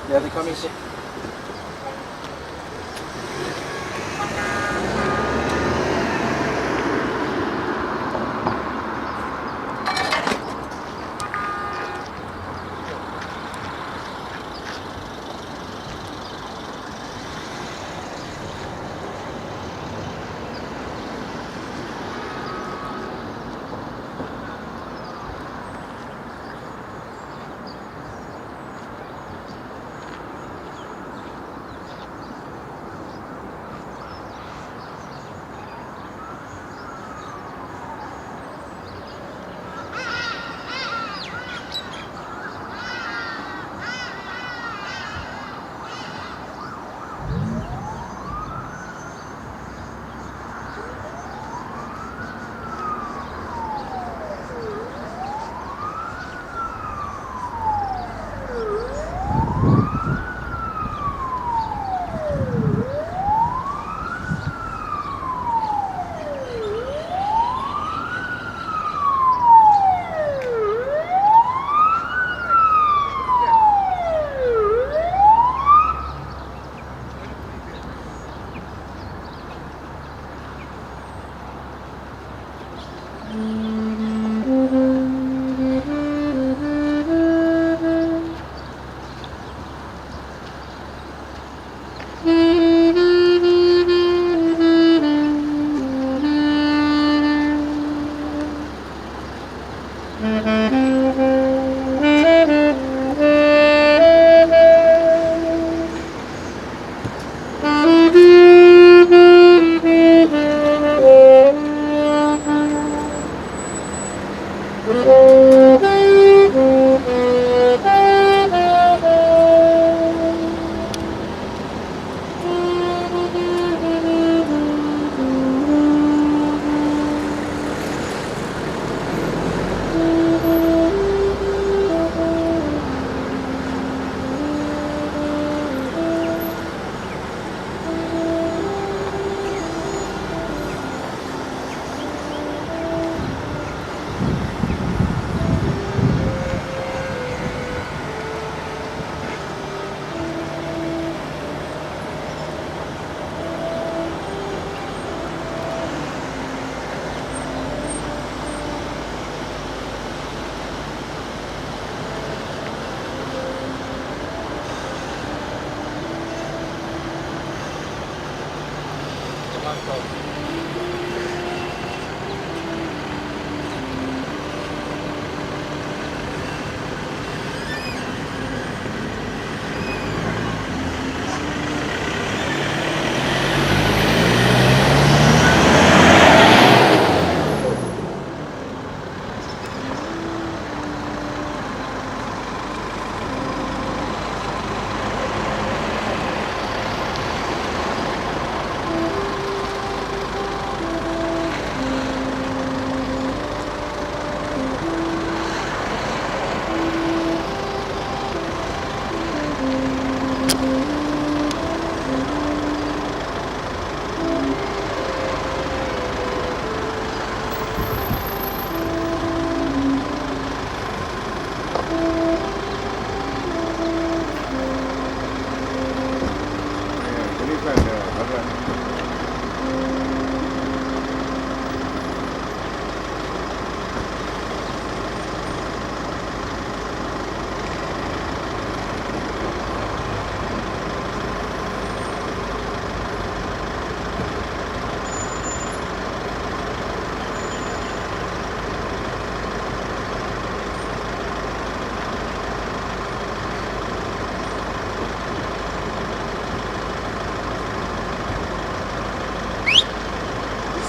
Yeah, they're coming soon.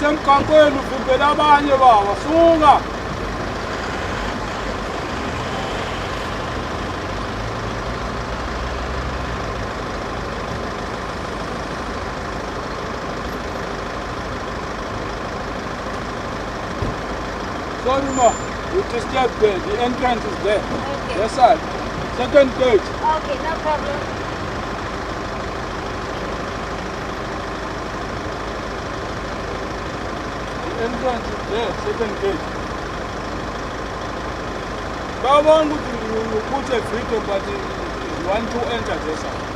Semkhankweni uvimbela abanye baba suka. Sorry ma, you just get there. The entrance is there. Okay. Yes sir. Second gate. Okay, no problem. Entrance is there, second gate. Baba wangu ukuthi freedom but You want to enter this side.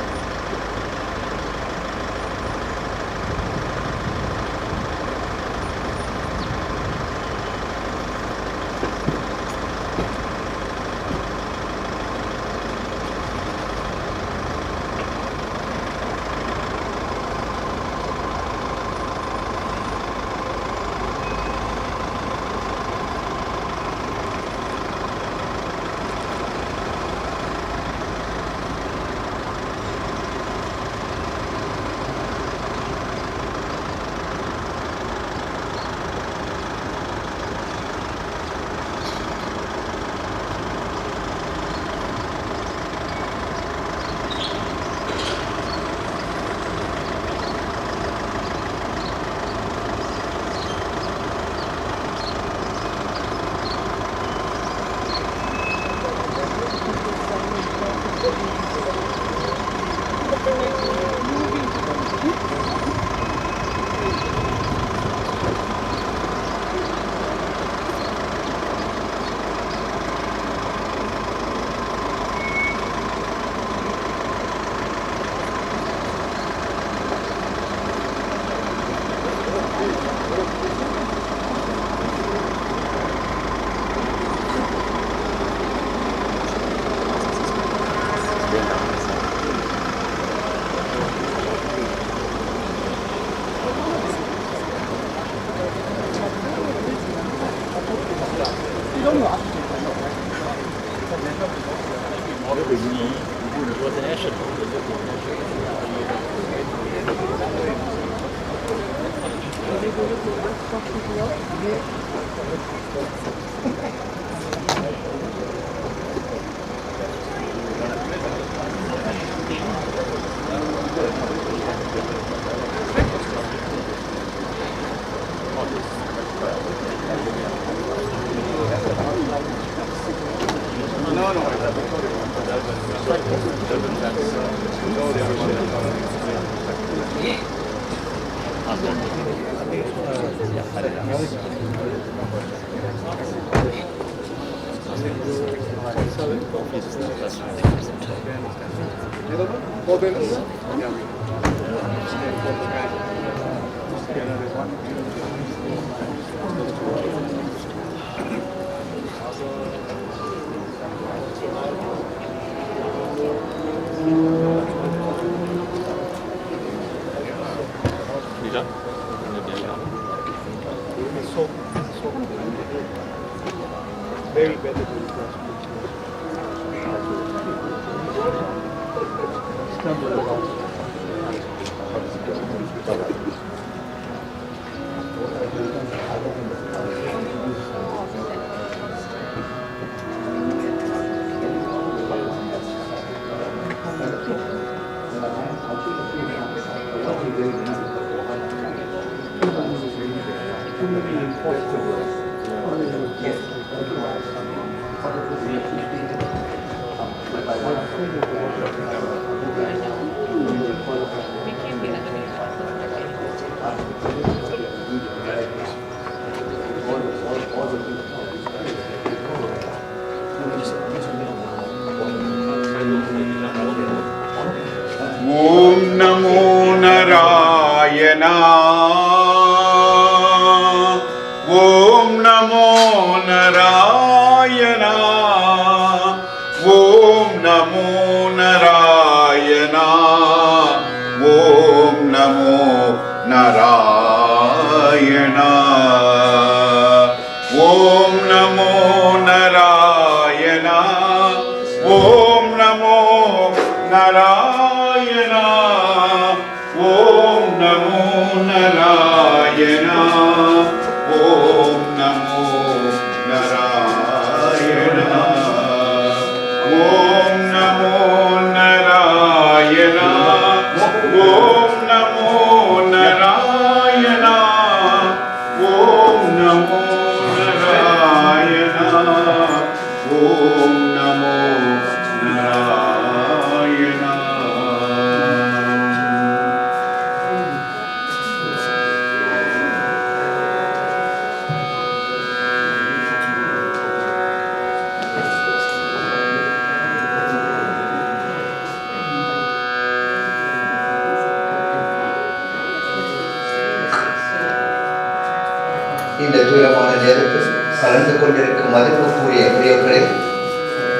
இந்த தூரமான நேரத்தில் கலந்து கொண்டிருக்கும் மதிப்புக்குரிய பெரியவர்களே,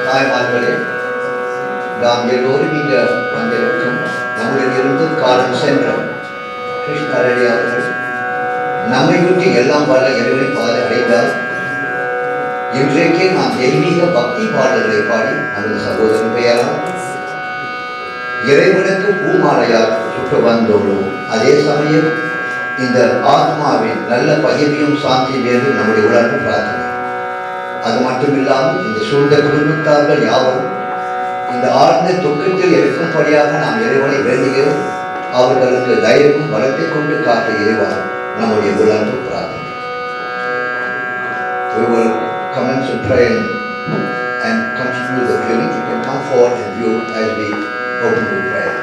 தாய்மார்களே, நாம் எல்லோரும் இங்கு வந்திருக்கும் நம்முடன் இருந்து காலம் சென்ற கிருஷ்ணா ரெட்டி அவர்கள் நம்மை விட்டு எல்லாம் வல்ல இறைவனை பாதை அடைந்தார். இன்றைக்கே நாம் தெய்வீக பக்தி பாடல்களை பாடி நமது சகோதரன் பெயரால் இறைவனுக்கு பூமாலையால் சுற்று வந்துள்ளோம். அதே சமயம் இந்த ஆத்மாவின் நல்ல பகிர்வையும் சாந்தி வேண்டும் நம்முடைய உலக பிரார்த்தனை. அது மட்டுமில்லாமல் இந்த சூழ்ந்த குடும்பத்தார்கள் யாவரும் இந்த ஆழ்ந்த துக்கத்தில் இருக்கும்படியாக நாம் இறைவனை வேண்டுகிறோம். அவர்களுக்கு தைரியமும் பலத்தை கொண்டு காட்ட இறைவார் நம்முடைய உலக பிரார்த்தனை. We will commence in prayer and continue the viewing. You can come forward and view as we open with prayer.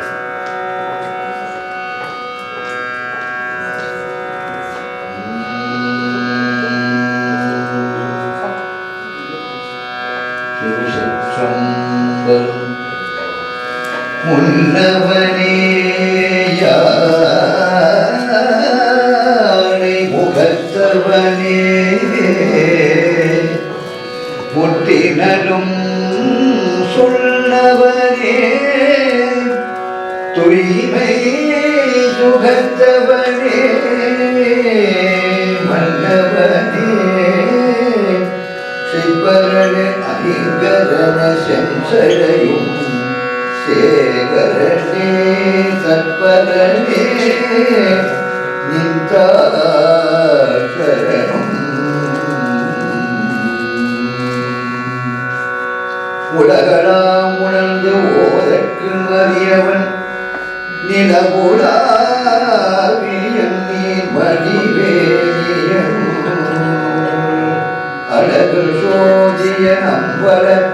முன்னவனே யானை முகத்தவனே முட்டினலும் சொன்னவனே தூய்மை சுகத்தவனே மன்னவனே சிவரண அலிங்கரண செஞ்சடையும் சேகரணே தற்பரனே நிந்தாசரணம் உலகளாம் உணர்ந்து ஓதற்கு அறியவன் நிலவுலாவியன் நீர் மணிவேணியன் அழகு சோதிய நம்பலத்தினாடுவார்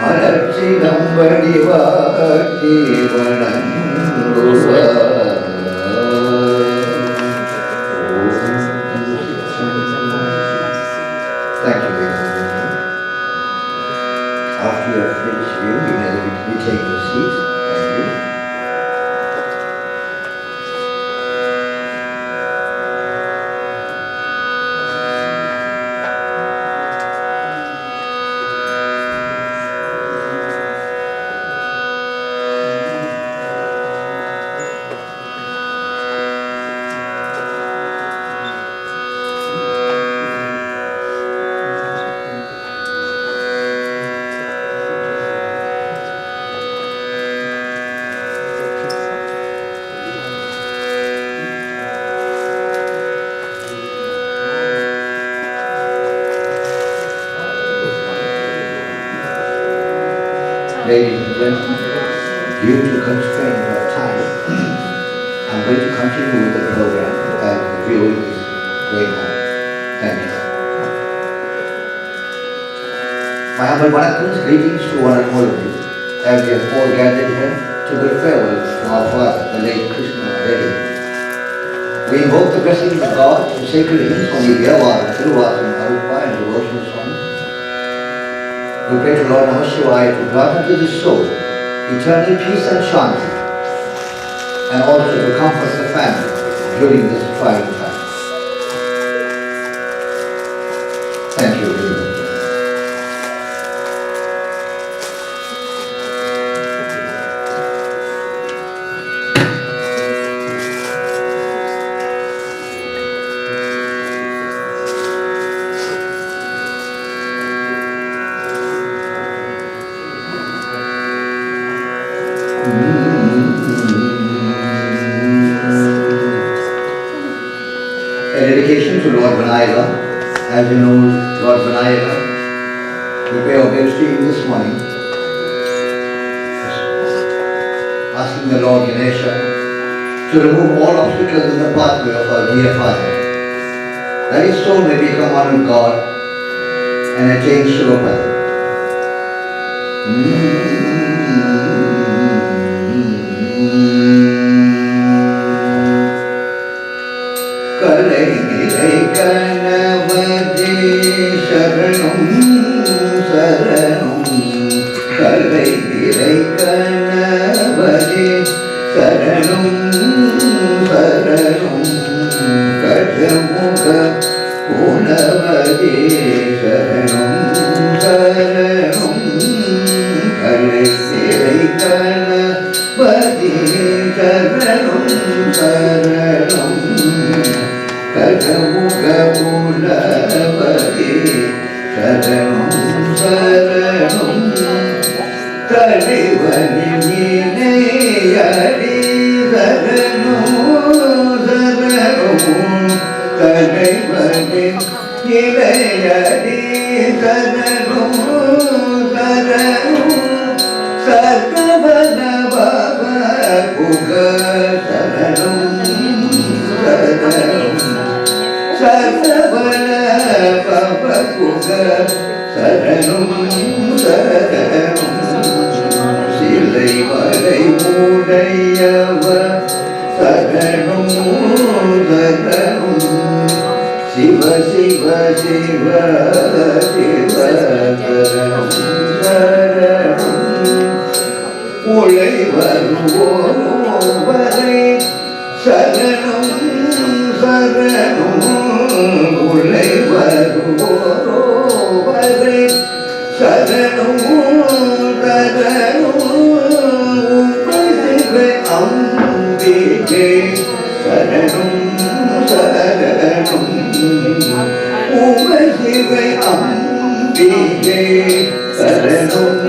மலர்ச்சி நம்படி வாட்டி வணங்குவார். Thank you. After you have finished viewing, you may take your seats. Thank you. Ladies and gentlemen, due to constraint of time, I'm going to continue with the program as the viewing is going on. Thank you. My humble vanakkams, greetings to one and all of you, as we have all gathered here to bid farewell to our father, the late Krishna Ramasawmi Reddy. We invoke the blessings of God and sacred hymns from the Vyavara, Thiruvasam, Arupa and devotional songs. We pray to Lord Namaskar to grant unto the soul eternal peace and shanti, and also to comfort the family during this trying time. Thank you very much. A dedication to Lord Vinayaka. As you know, Lord Vinayaka, we pay homage to him this morning, asking the Lord Ganesha to remove all obstacles in the pathway of our dear Father, that his soul may become one with God and attain Shivapati. கணவதி சரணம் சரணம் கலை நிலை கணவதி சரணம் சரணம் கஜமுக புனவதி சரணம் சரணம் கலை சிறை கணபதி சரணம் சரணம் கஜமுக புனவதி சரணம் சரணம் தலைவனின் இணையடி சரணம் சரணம் தலைவனின் இணையடி சரணம் சரணம் சர்வவன பவ குக சரணம் சரணம் சர்வவன பவ குக சரணம் சரணம் சிலை வரை உடையவ சரணம் சரணம் சிவ சிவ சிவ சிவ சரணம் சரணம் உலை வருவோரை சரணம் சரணம் உலை வருவோரை சரணம் சரணம் அம்பிகே சரணம் சரணம் உமை அம்பிகே சரணம்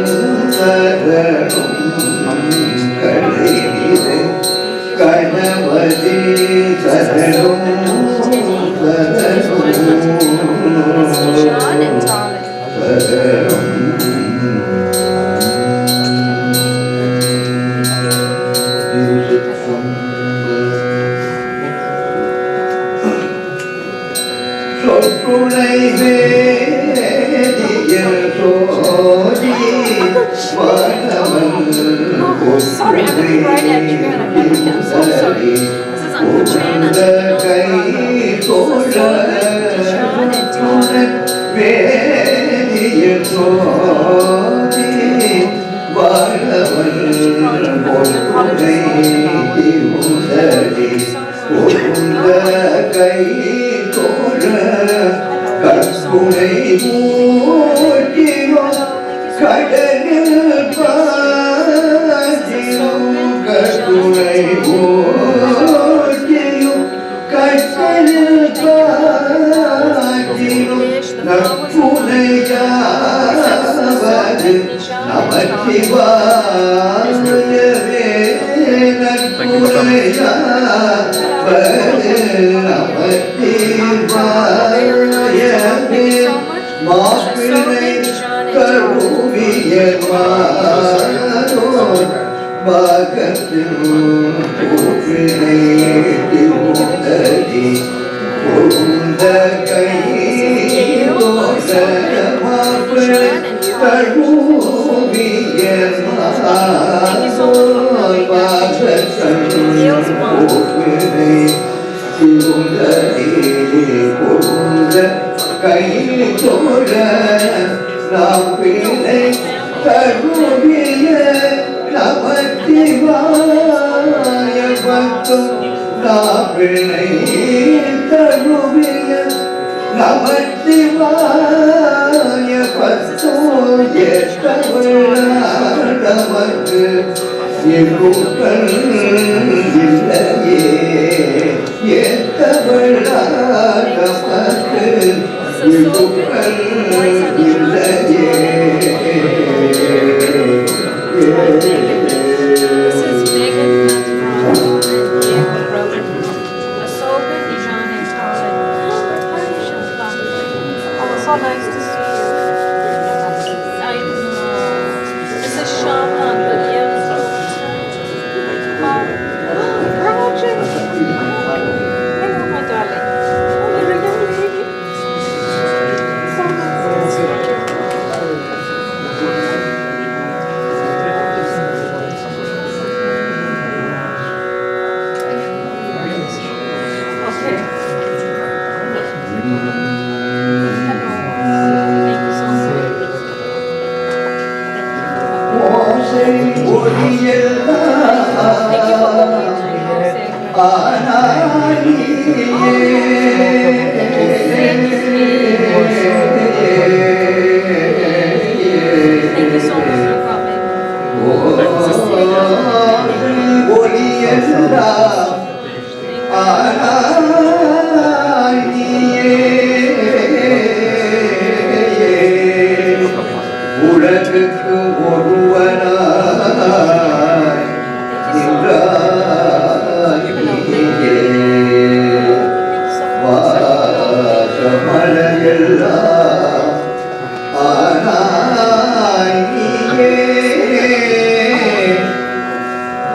சரணம் கலையிலே கணவதி சரணம் சரணம் சொற்றுனை வேதியல் சோதி வானவன் Sorry, I'm looking right at you and I'm like, I'm so sorry. This is Uncle Chan and வேதியல் சோதி வானவன் பொன்னை உதடி உந்த கை தோழ கற்புனை மூட்டியோ கடலில் பாதியும் கற்புனை மூட்டியோ கடலில் பாதியும் நற்புனையாவது நமச்சிவாயவே நற்புனையாவது நமச்சிவாயவே மாப்பிள்ளை கருவியமானோ பாகத்தில் கூப்பினை திருந்ததி பொருந்த கை தோட மாப்பிள்ளை கருவியமானோ பாகத்தில் கூப்பினை திருந்ததி பொருந்த கை தோட நாம் பிள்ளை கருவிய நமச்சிவாய பக்தம் நாம் பிள்ளை கருவிய நமச்சிவாய பக்தம் எத்தவளாடமக்கு எங்குகள் இல்லையே எத்தவளாடமக்கு எங்குகள் இல்லையே This is Megan Broken. A soul good Dijon and Scarlet. Oh, so nice to see you. I know. This is Shama, but yeah. Roger. Hello, my darling. Oh, you're a young lady. So nice to see you. Okay. Thank you so much. ஓசை ஒளியெல்லாம் Thank you for coming. ஆனாயே so much for coming. உலகுக்கு ஒருவனாய் நின்றாய் நீயே. வாசமலையெல்லாம் ஆனாய் நீயே.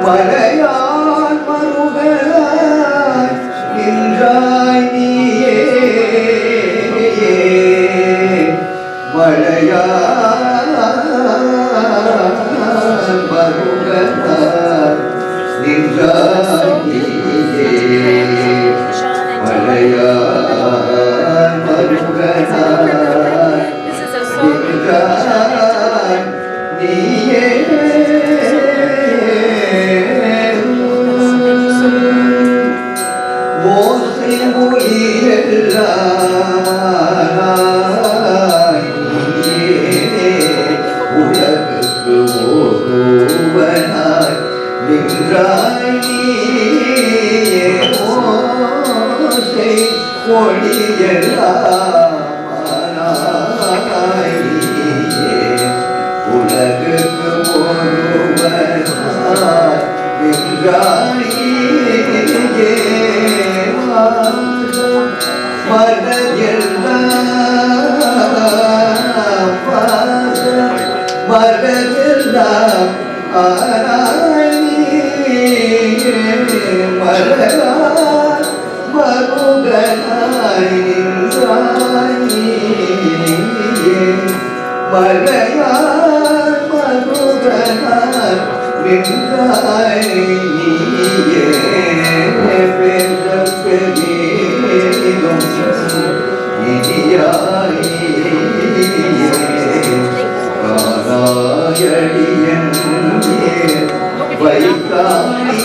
மலையான் மருகனாய் நின்றாய் நீயே. மலையான் மருகனாய் நின்றாய் நீயே. மலையான் மருகனாய் நின்றாய் நீயே. மோசை மொழியெல்லாம் நீயே. உலகுக்கு ஒருவனாய் நின்றாய் நீயே. மோசை மொழியெல்லாம் நீயே. உலகுக்கு ஒருவனாய் நின்றாய் நீயே. மலரெல்லாம் ஆனாய் நீயே. மலராய் மருகனாய் நின்றாய் நீயே. மலையாய் மருகனாய் நின்றாய் நீயே. பெற்ற பெரிதும் இனியாய் நீயே. காராயடியன் வைத்தாய்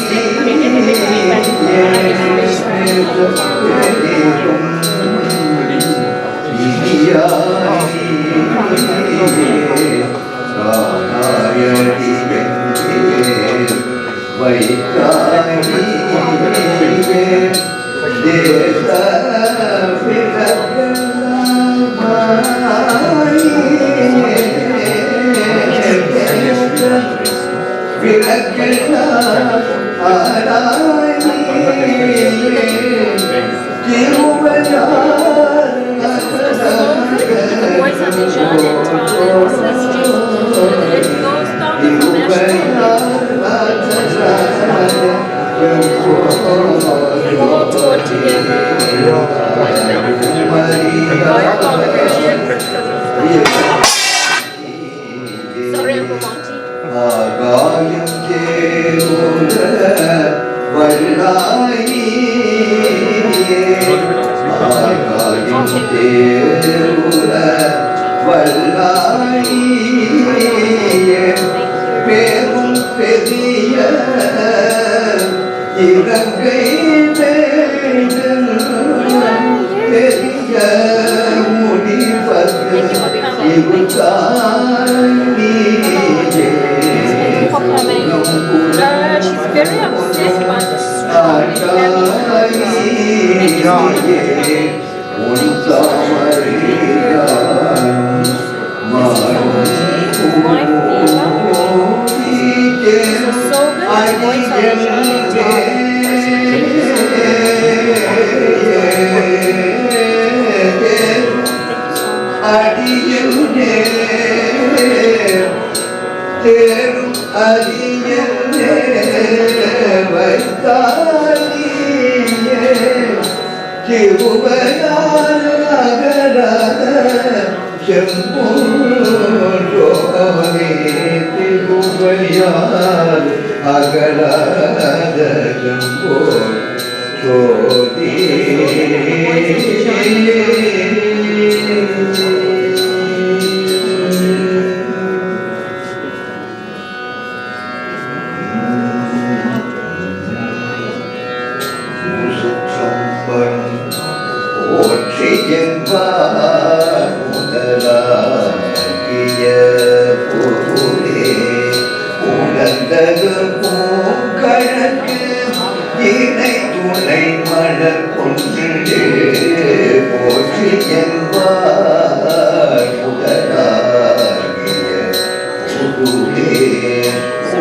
பேரும் பெரிய இறங்கை பெரிய முடிவது She's very upset about the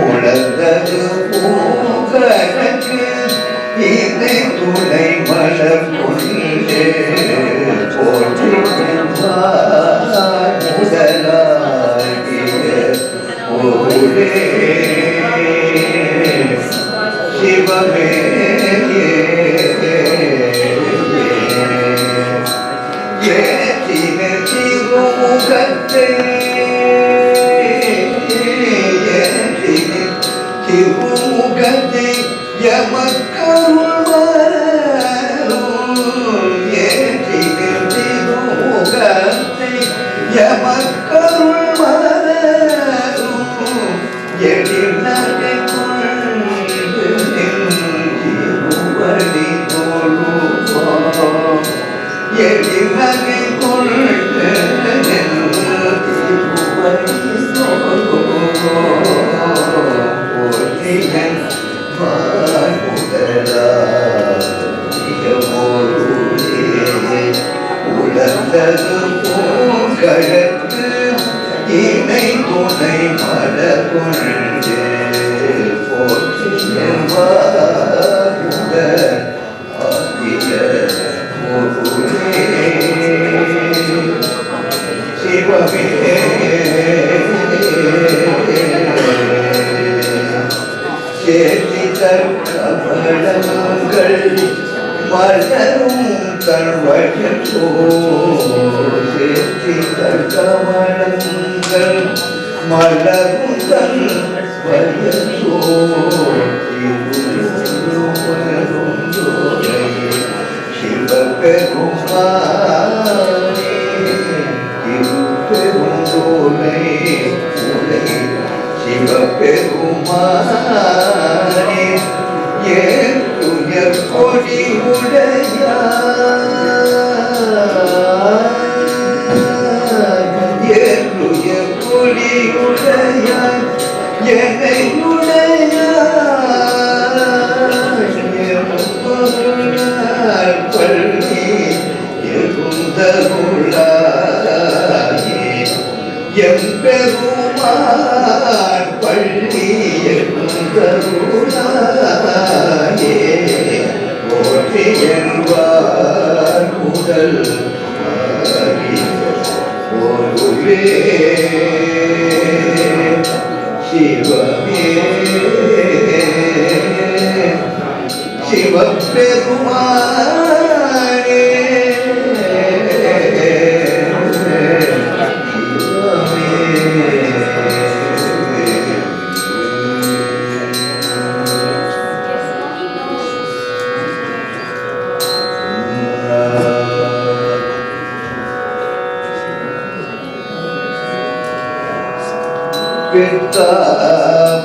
உலர்ந்தது பூங்கனக்கு இதை துணை மலர் கொண்டே முதலாகிய ஒரே சிவமே ஏற்றின திருமுகத்தை திருமுகத்தை எமக்கருள் ஏற்றின திருமுகத்தை எமக்கருள் எழில்நகை கொண்டு திருவடி தோழுவோம் எழில்நகை கொண்டு திருவடி தோழுவோம் உலர்ந்தது பூங்கழற்கு இணை துணை மலர் கொண்டு சிவமே கமலங்கள் மலரும் தன்வயோ கமலங்கள் மலரும் தன்வயோ சிவபெருமானே திருப்பெருந்தோலை சிவபெருமானே ஏற்றுயர் கொடி உடையாய் ஏற்றுயர் கொடி உடையாய் என்னையுடையாய் பள்ளி எழுந்தருளாயே எம்பெருமான் பள்ளி எழுந்தருளாயே போற்றி என்பார் முதல் பொருளே சிவமே சிவபெருமானே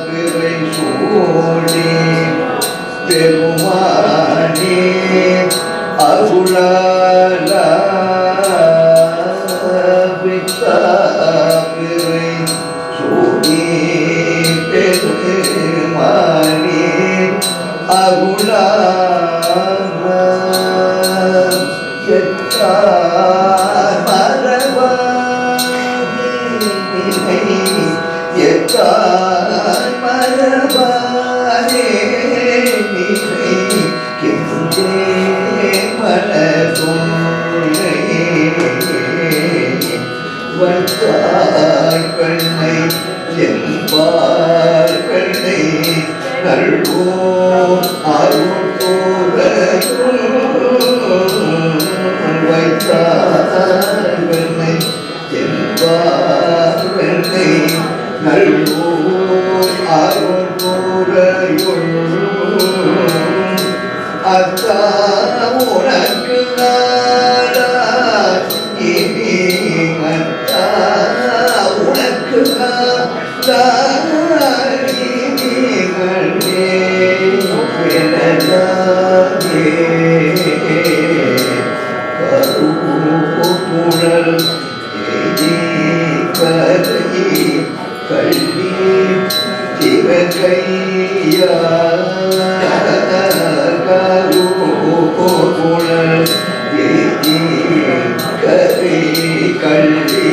பிறை சூடி பெருமானே அருளால பிறை சூடி பெருமானே அருளால மரபாரே நிலை கிந்தே மலதுணை வந்தாய் பெண்ணை என்பார் பெண்ணை நல்வோர் அருள்போரையும் வைத்தாய் பெண்ணை என்பார் பெண்ணை நல்வோர் அருள்போரையும் அத்தா உனக்கு நாடா இனி மத்தா உனக்கு நாடா இனி மண்ணே எனதாகே கருப்புணல் எதி கதை கள்ளி சிவகையா கருப்புணல் எதி கதை கள்ளி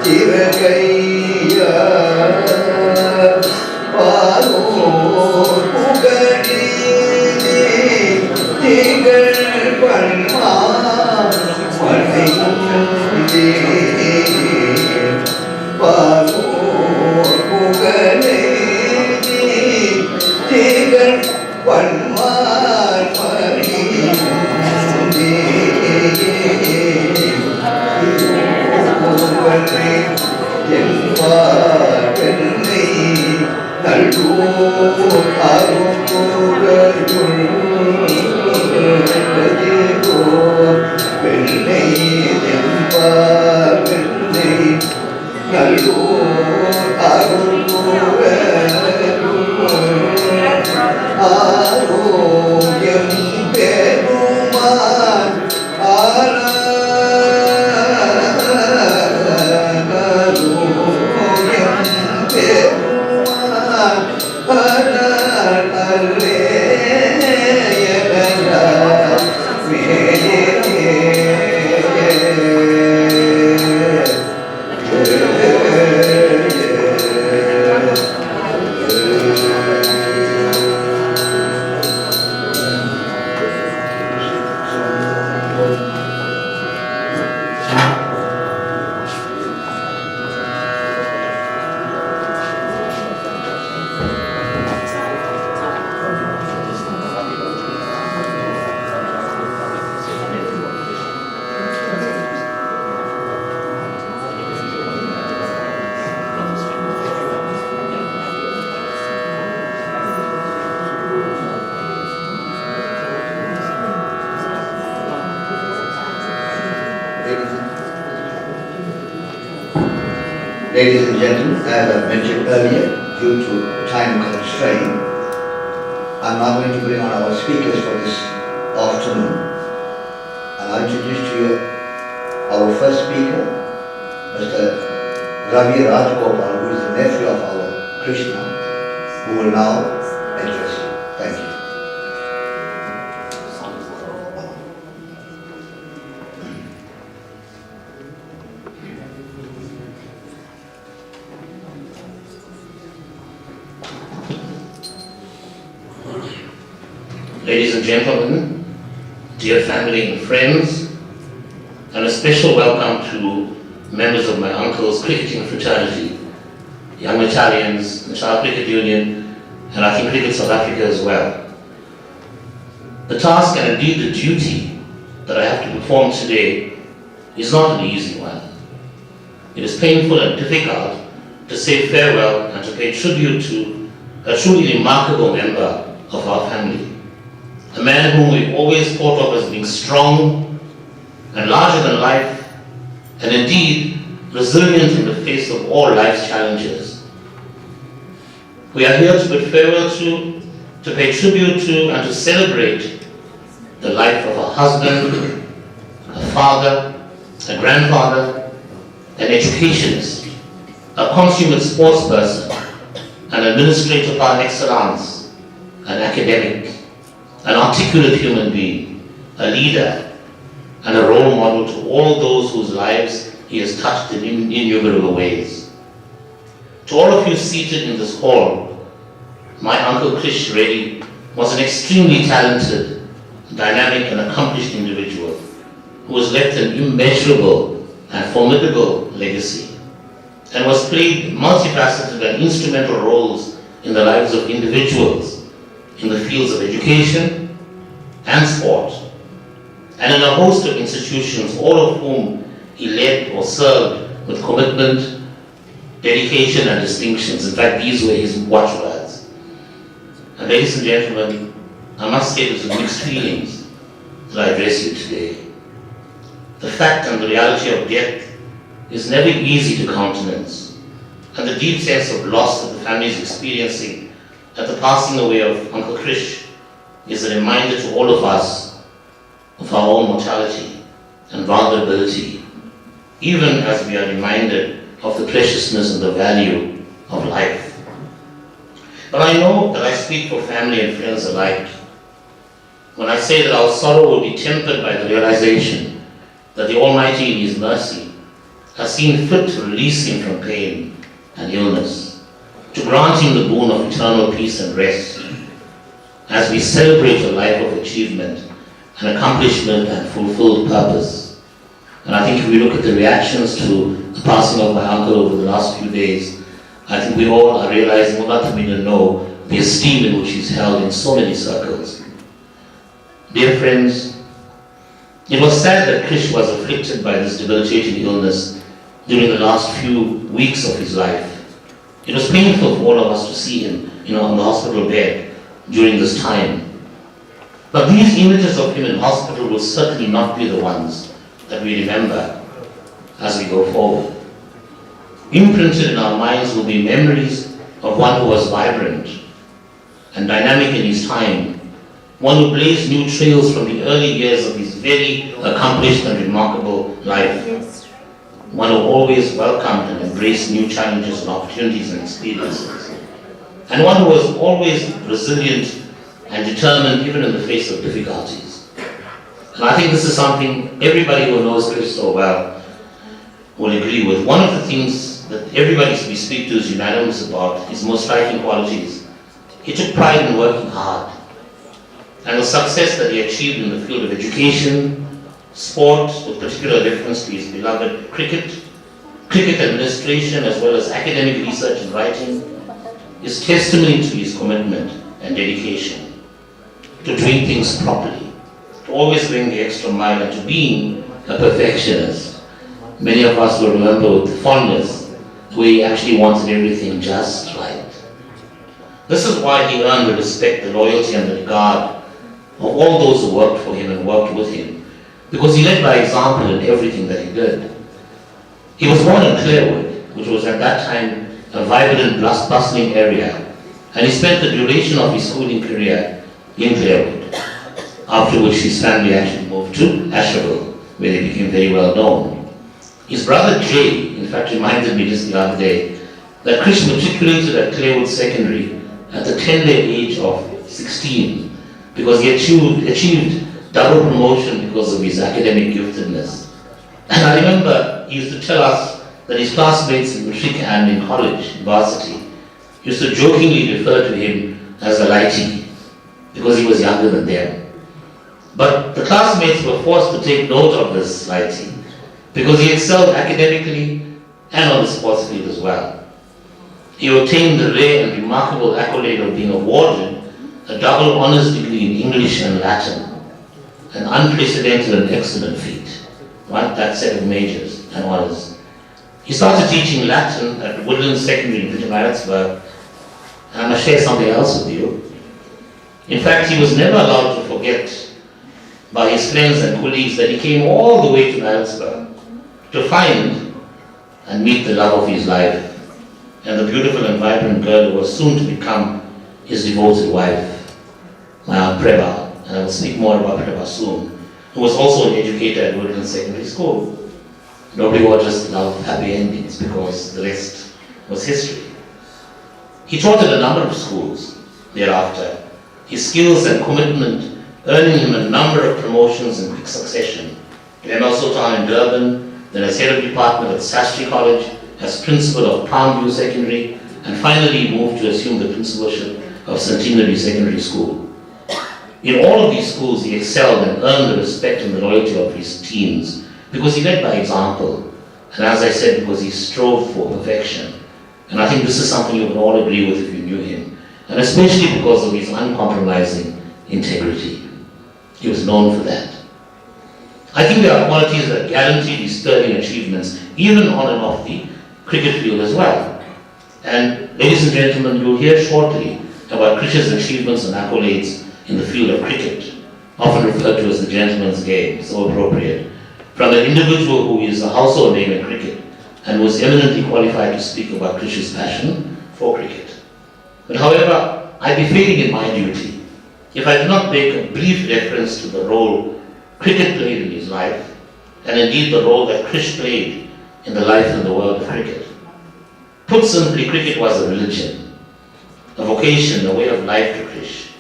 சிவகையா Ladies and gentlemen, as I mentioned earlier, due to time constraint, I'm now going to bring on our speakers for this afternoon. And I'll introduce to you our first speaker, Mr. Ravi Rajgopal, who is the nephew of our Krishna, who will now address you. Thank you. Ladies and gentlemen, dear family and friends, and a special welcome to members of my uncle's cricketing fraternity, Young Italians, the Child Cricket Union, and I think Cricket South Africa as well. The task and indeed the duty that I have to perform today is not an easy one. It is painful and difficult to say farewell and to pay tribute to a truly remarkable member of our family. A man whom we've always thought of as being strong and larger than life, and indeed resilient in the face of all life's challenges. We are here to bid farewell to pay tribute to, and to celebrate the life of a husband, a father, a grandfather, an educationist, a consummate sports person, an administrator par excellence, an academic, an articulate human being, a leader, and a role model to all those whose lives he has touched in innumerable ways. To all of you seated in this hall, my uncle Krishna Reddy was an extremely talented, dynamic, and accomplished individual who has left an immeasurable and formidable legacy, and was played multifaceted and instrumental roles in the lives of individuals in the fields of education and sport, and in a host of institutions, all of whom he led or served with commitment, dedication, and distinctions. In fact, these were his watchwords. And ladies and gentlemen, I must say this with mixed feelings that I address you today. The fact and the reality of death is never easy to countenance, and the deep sense of loss that the family is experiencing at the passing away of Uncle Krish is a reminder to all of us of our own mortality and vulnerability, even as we are reminded of the preciousness and the value of life. But I know that I speak for family and friends alike when I say that our sorrow will be tempered by the realization that the Almighty in His mercy has seen fit to release him from pain and illness, to grant him the boon of eternal peace and rest, as we celebrate a life of achievement and accomplishment and fulfilled purpose. And I think if we look at the reactions to the passing of my uncle over the last few days, I think we all are realizing, well, not that we don't know, the esteem in which he's held in so many circles. Dear friends, it was sad that Krish was afflicted by this debilitating illness during the last few weeks of his life. It was painful for all of us to see him, on the hospital bed during this time. But these images of him in hospital will certainly not be the ones that we remember as we go forward. Imprinted in our minds will be memories of one who was vibrant and dynamic in his time, one who blazed new trails from the early years of his very accomplished and remarkable life, one who always welcomed and embraced new challenges and opportunities and experiences, and one who was always resilient and determined even in the face of difficulties. And I think this is something everybody who knows Krish so well will agree with. One of the things that everybody we speak to is unanimous about his most striking qualities. He took pride in working hard, and the success that he achieved in the field of education, sport, with particular reference to his beloved cricket administration, as well as academic research and writing, is testimony to his commitment and dedication to doing things properly, to always going the extra mile, and to being a perfectionist. Many of us will remember with fondness the way he actually wanted everything just right. This is why he earned the respect, the loyalty, and the regard of all those who worked for him and worked with him, because he led by example in everything that he did. He was born in Clarewood, which was at that time a vibrant, bustling area, and he spent the duration of his schooling career in Clarewood, after which his family actually moved to Asherville, where they became very well known. His brother Jay, in fact, reminded me just the other day that Krish matriculated at Clarewood Secondary at the tender age of 16, because he achieved double promotion because of his academic giftedness. And I remember he used to tell us that his classmates in matric and in college, varsity, used to jokingly refer to him as a lightie, because he was younger than them. But the classmates were forced to take note of this lightie, because he excelled academically and on the sports field as well. He obtained the rare and remarkable accolade of being awarded a double honors degree in English and Latin, an unprecedented and excellent feat, right? That set of majors and honors. He started teaching Latin at Woodlands Secondary in Pietermaritzburg, and I must share something else with you. In fact, he was never allowed to forget by his friends and colleagues that he came all the way to Maritzburg to find and meet the love of his life, and the beautiful and vibrant girl who was soon to become his devoted wife, my Aunt Prabha, and I will speak more about Prabha soon, who was also an educator at Woodland Secondary School. Nobody would just love happy endings, because the rest was history. He taught at a number of schools thereafter, his skills and commitment earning him a number of promotions in quick succession. In ML Sultan in Durban, then as head of department at Sastry College, as principal of Palmview Secondary, and finally moved to assume the principalship of Centenary Secondary School. In all of these schools, he excelled and earned the respect and the loyalty of his teams, because he led by example, and as I said, because he strove for perfection. And I think this is something you can all agree with if you knew him, and especially because of his uncompromising integrity. He was known for that. I think there are qualities that guarantee these sterling achievements, even on and off the cricket field as well. And ladies and gentlemen, you'll hear shortly about Krish's achievements and accolades in the field of cricket, often referred to as the gentleman's game, so appropriate, from an individual who is a household name in cricket and was eminently qualified to speak about Krish's passion for cricket. But however, I'd be failing in my duty if I did not make a brief reference to the role cricket played in his life, and indeed the role that Krish played in the life and the world of cricket. Put simply, cricket was a religion, a vocation, a way of life to Krish.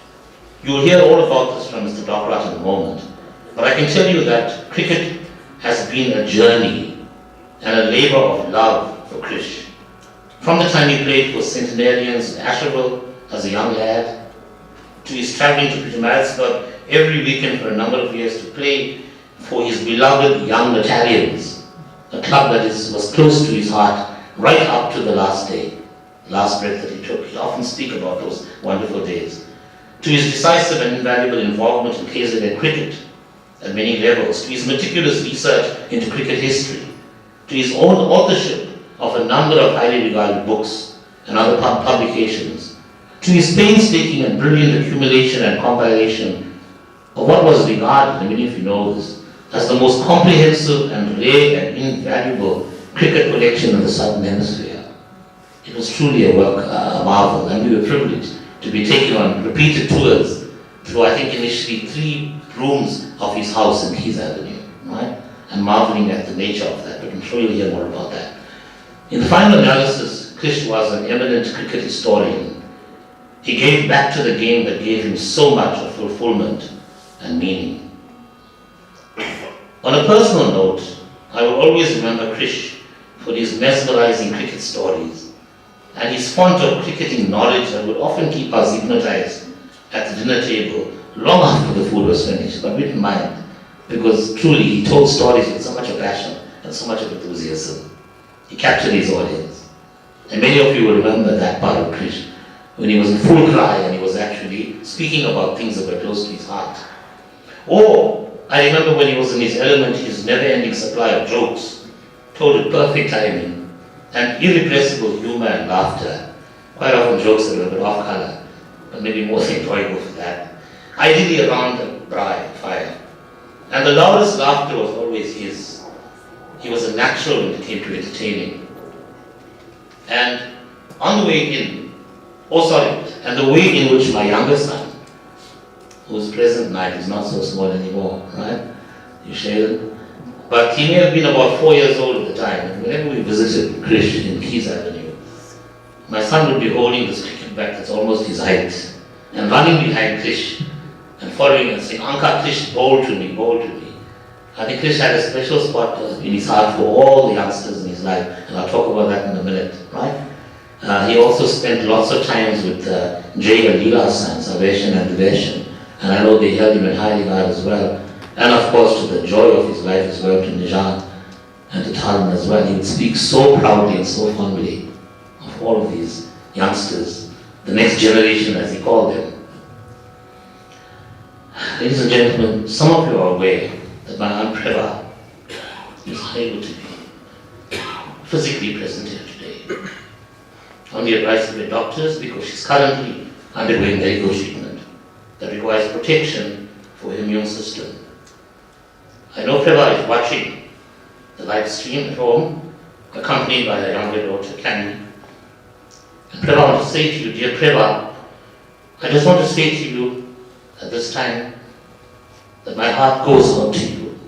You will hear all about this from Mr. Dokrat in a moment, but I can tell you that cricket has been a journey and a labor of love for Krish. From the time he played for Centenarians in Asherville as a young lad, to his traveling to Pietermaritzburg every weekend for a number of years to play for his beloved young Italians, a club that was close to his heart right up to the last day, last breath that he took. He often speaks about those wonderful days. To his decisive and invaluable involvement in KZN cricket at many levels, to his meticulous research into cricket history, to his own authorship of a number of highly regarded books and other publications, to his painstaking and brilliant accumulation and compilation of what was regarded, and many of you know this, as the most comprehensive and rare and invaluable cricket collection in the Southern Hemisphere. It was truly a work, a marvel, and we were privileged to be taken on repeated tours through, I think, initially 3 rooms of his house in Keys Avenue, right? And marveling at the nature of that, but I'm sure you'll hear more about that. In the final analysis, Krish was an eminent cricket historian. He gave back to the game that gave him so much of fulfillment and meaning. On a personal note, I will always remember Krish for his mesmerizing cricket stories and his font of cricketing knowledge that would often keep us hypnotized at the dinner table long after the food was finished, but we didn't mind, because truly he told stories with so much of passion and so much of enthusiasm. He captured his audience. And many of you will remember that part of Krish, when he was in full cry and he was actually speaking about things that were close to his heart. Or, I remember when he was in his element, his never-ending supply of jokes, told with perfect timing, and irrepressible humor and laughter. Quite often jokes that were a bit off color, but maybe more enjoyable for that. Ideally around the fire. And the loudest laughter was always his. He was a natural when it came to entertaining. And on the way in, and the way in which my younger son, whose present night is not so small anymore, right? You share it? But he may have been about 4 years old at the time, and whenever we visited Krish in Keys Avenue, my son would be holding this cricket bat that's almost his height, and running behind Krish, and following and saying, "Anka, Krish, bowl to me, bowl to me." I think Krish had a special spot in his heart for all the youngsters in his life, and I'll talk about that in a minute, right? He also spent lots of times with Jay and Leela's sons, Aveshan and Deveshan, and I know they held him in high regard as well. And of course, to the joy of his life as well, to Nijan and to Tarun as well. He would speak so proudly and so fondly of all of these youngsters, the next generation as he called them. Ladies and gentlemen, some of you are aware that my Aunt Preva is unable to be physically present here today on the advice of the doctors, because she's currently undergoing medical treatment that requires protection for her immune system. I know Preva is watching the live stream at home, accompanied by her younger daughter, Kami. And Preva, I want to say to you, dear Preva, I just want to say to you at this time that my heart goes out to you.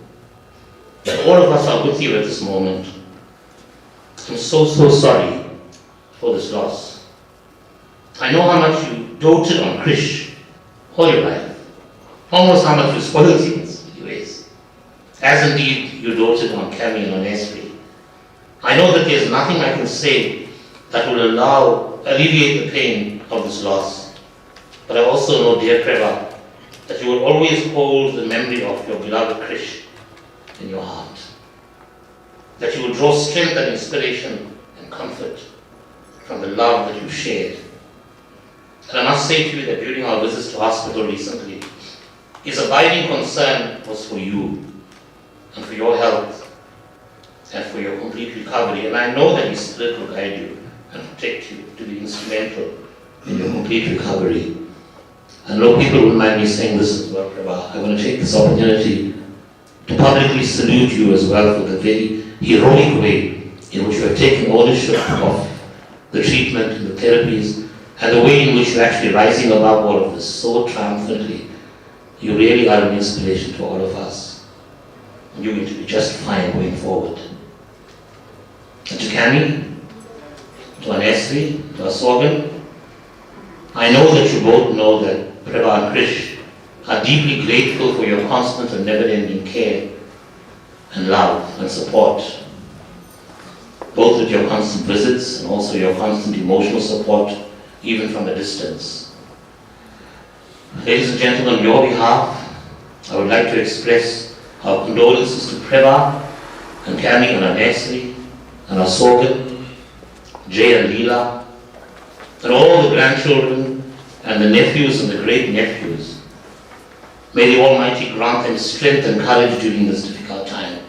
That all of us are with you at this moment. I'm so sorry for this loss. I know how much you doted on Krish all your life, almost how much you spoiled him in many ways, as indeed you doted on Kami and on Esri. I know that there's nothing I can say that will alleviate the pain of this loss, but I also know, dear Preva, that you will always hold the memory of your beloved Krish in your heart, that you will draw strength and inspiration and comfort from the love that you shared. And I must say to you that during our visits to hospital recently, his abiding concern was for you and for your health and for your complete recovery. And I know that his spirit will guide you and protect you to be instrumental in your complete recovery. I know people wouldn't mind me saying this as well, Prabha. I want to take this opportunity to publicly salute you as well for the very heroic way in which you have taken ownership of the treatment and the therapies, and the way in which you're actually rising above all of this so triumphantly. You really are an inspiration to all of us. And you're going to be just fine going forward. And to Kami, to Anesri, to Aswagan, I know that you both know that Prabha and Krish are deeply grateful for your constant and never-ending care and love and support. both with your constant visits and also your constant emotional support, even from a distance. Ladies and gentlemen, on your behalf, I would like to express our condolences to Prema and Kami and Anesri and Asogan, Jay and Leela, and all the grandchildren and the nephews and the great-nephews. May the Almighty grant them strength and courage during this difficult time.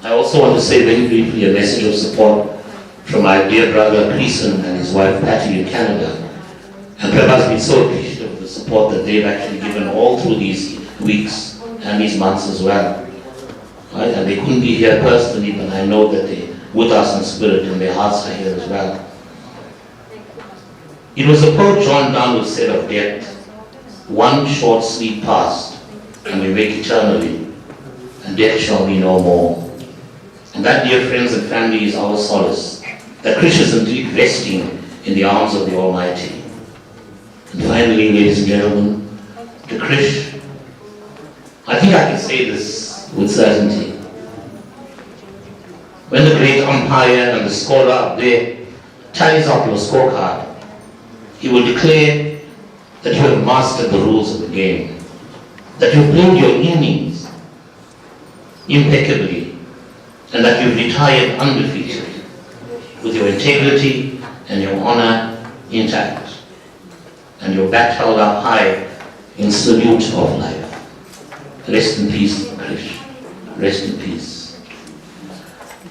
I also want to say very briefly a message of support from my dear brother Krishna and his wife Patty in Canada. And Prema has been so appreciative of the support that they've actually given all through these weeks and these months as well. Right? And they couldn't be here personally, but I know that they're with us in spirit and their hearts are here as well. It was the poet John Donne who said of death, "One short sleep past, and we wake eternally, and death shall be no more." And that, dear friends and family, is our solace, that Krish is indeed resting in the arms of the Almighty. And finally, ladies and gentlemen, to Krish, I think I can say this with certainty. When the great umpire and the scorer up there ties up your scorecard, he will declare that you have mastered the rules of the game, that you've played your innings impeccably, and that you've retired undefeated, with your integrity and your honor intact, and your back held up high in salute of life. Rest in peace, Krish. Rest in peace.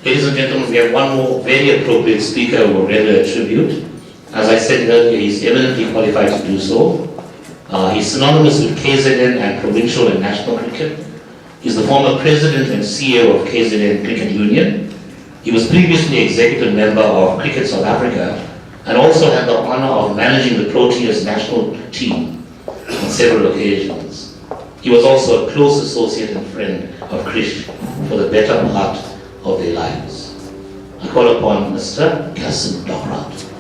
Ladies and gentlemen, we have one more very appropriate speaker who will render a tribute. As I said earlier, he's eminently qualified to do so. He's synonymous with KZN and provincial and national cricket. He's the former president and CEO of KZN Cricket Union. He was previously executive member of Cricket South Africa and also had the honor of managing the Proteas national team on several occasions. He was also a close associate and friend of Krish for the better part of their lives. I call upon Mr. Kasim Dokrat.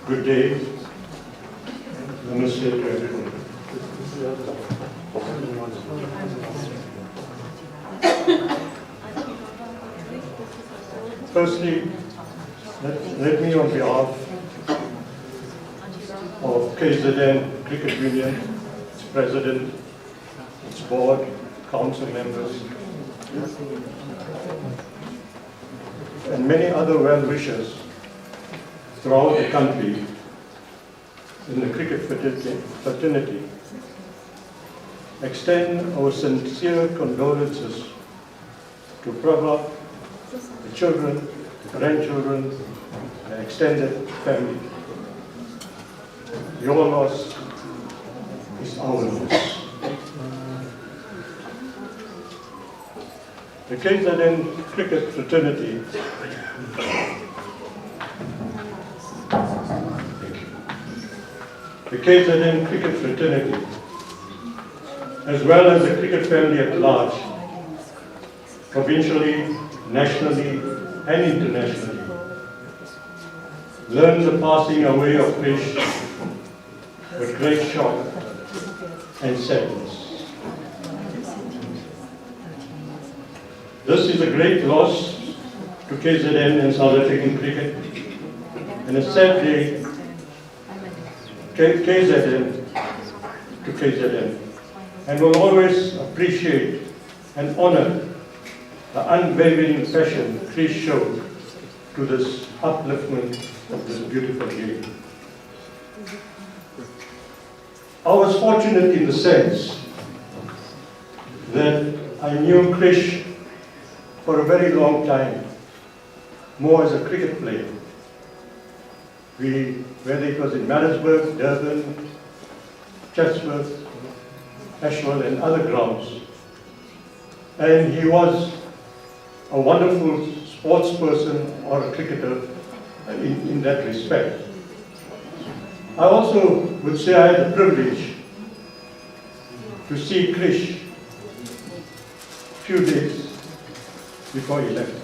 Good day. Namaste to everyone. Firstly, let me on behalf of KZN Cricket Union, its president, its board, council members, and many other well-wishers throughout the country in the cricket fraternity, extend our sincere condolences to Prabha, the children, the grandchildren, and extended family. Your loss is our loss. The KZN cricket fraternity The KZN cricket fraternity, as well as the cricket family at large, provincially, nationally, and internationally, learned the passing away of Krish with great shock and sadness. This is a great loss to KZN and South African cricket, and a sad day KZN to KZN, and will always appreciate and honor the unwavering passion Krish showed to this upliftment of this beautiful game. I was fortunate in the sense that I knew Krish for a very long time, more as a cricket player. Whether it was in Maritzburg, Durban, Chatsworth, Ashwell and other grounds. And he was a wonderful sports person or a cricketer in that respect. I also would say I had the privilege to see Krish a few days before he left.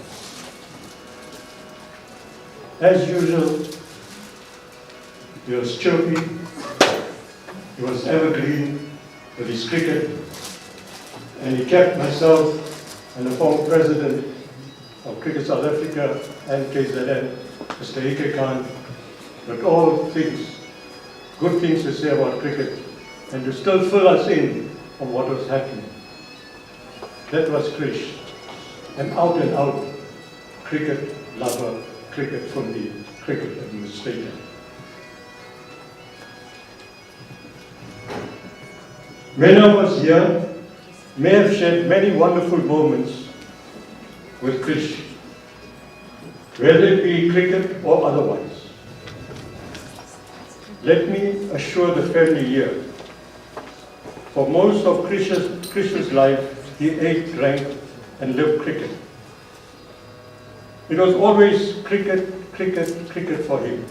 As usual, he was chirpy, he was evergreen with his cricket, and he kept myself and the former president of Cricket South Africa and KZN, Mr. Ike Khan, with all things, good things to say about cricket, and to still fill us in on what was happening. That was Krish, an out-and-out cricket lover, cricket from the cricket administrator. Many of us here may have shared many wonderful moments with Krish, whether it be cricket or otherwise. Let me assure the family here, for most of Krish's life, he ate, drank, and lived cricket. It was always cricket, cricket, cricket for him.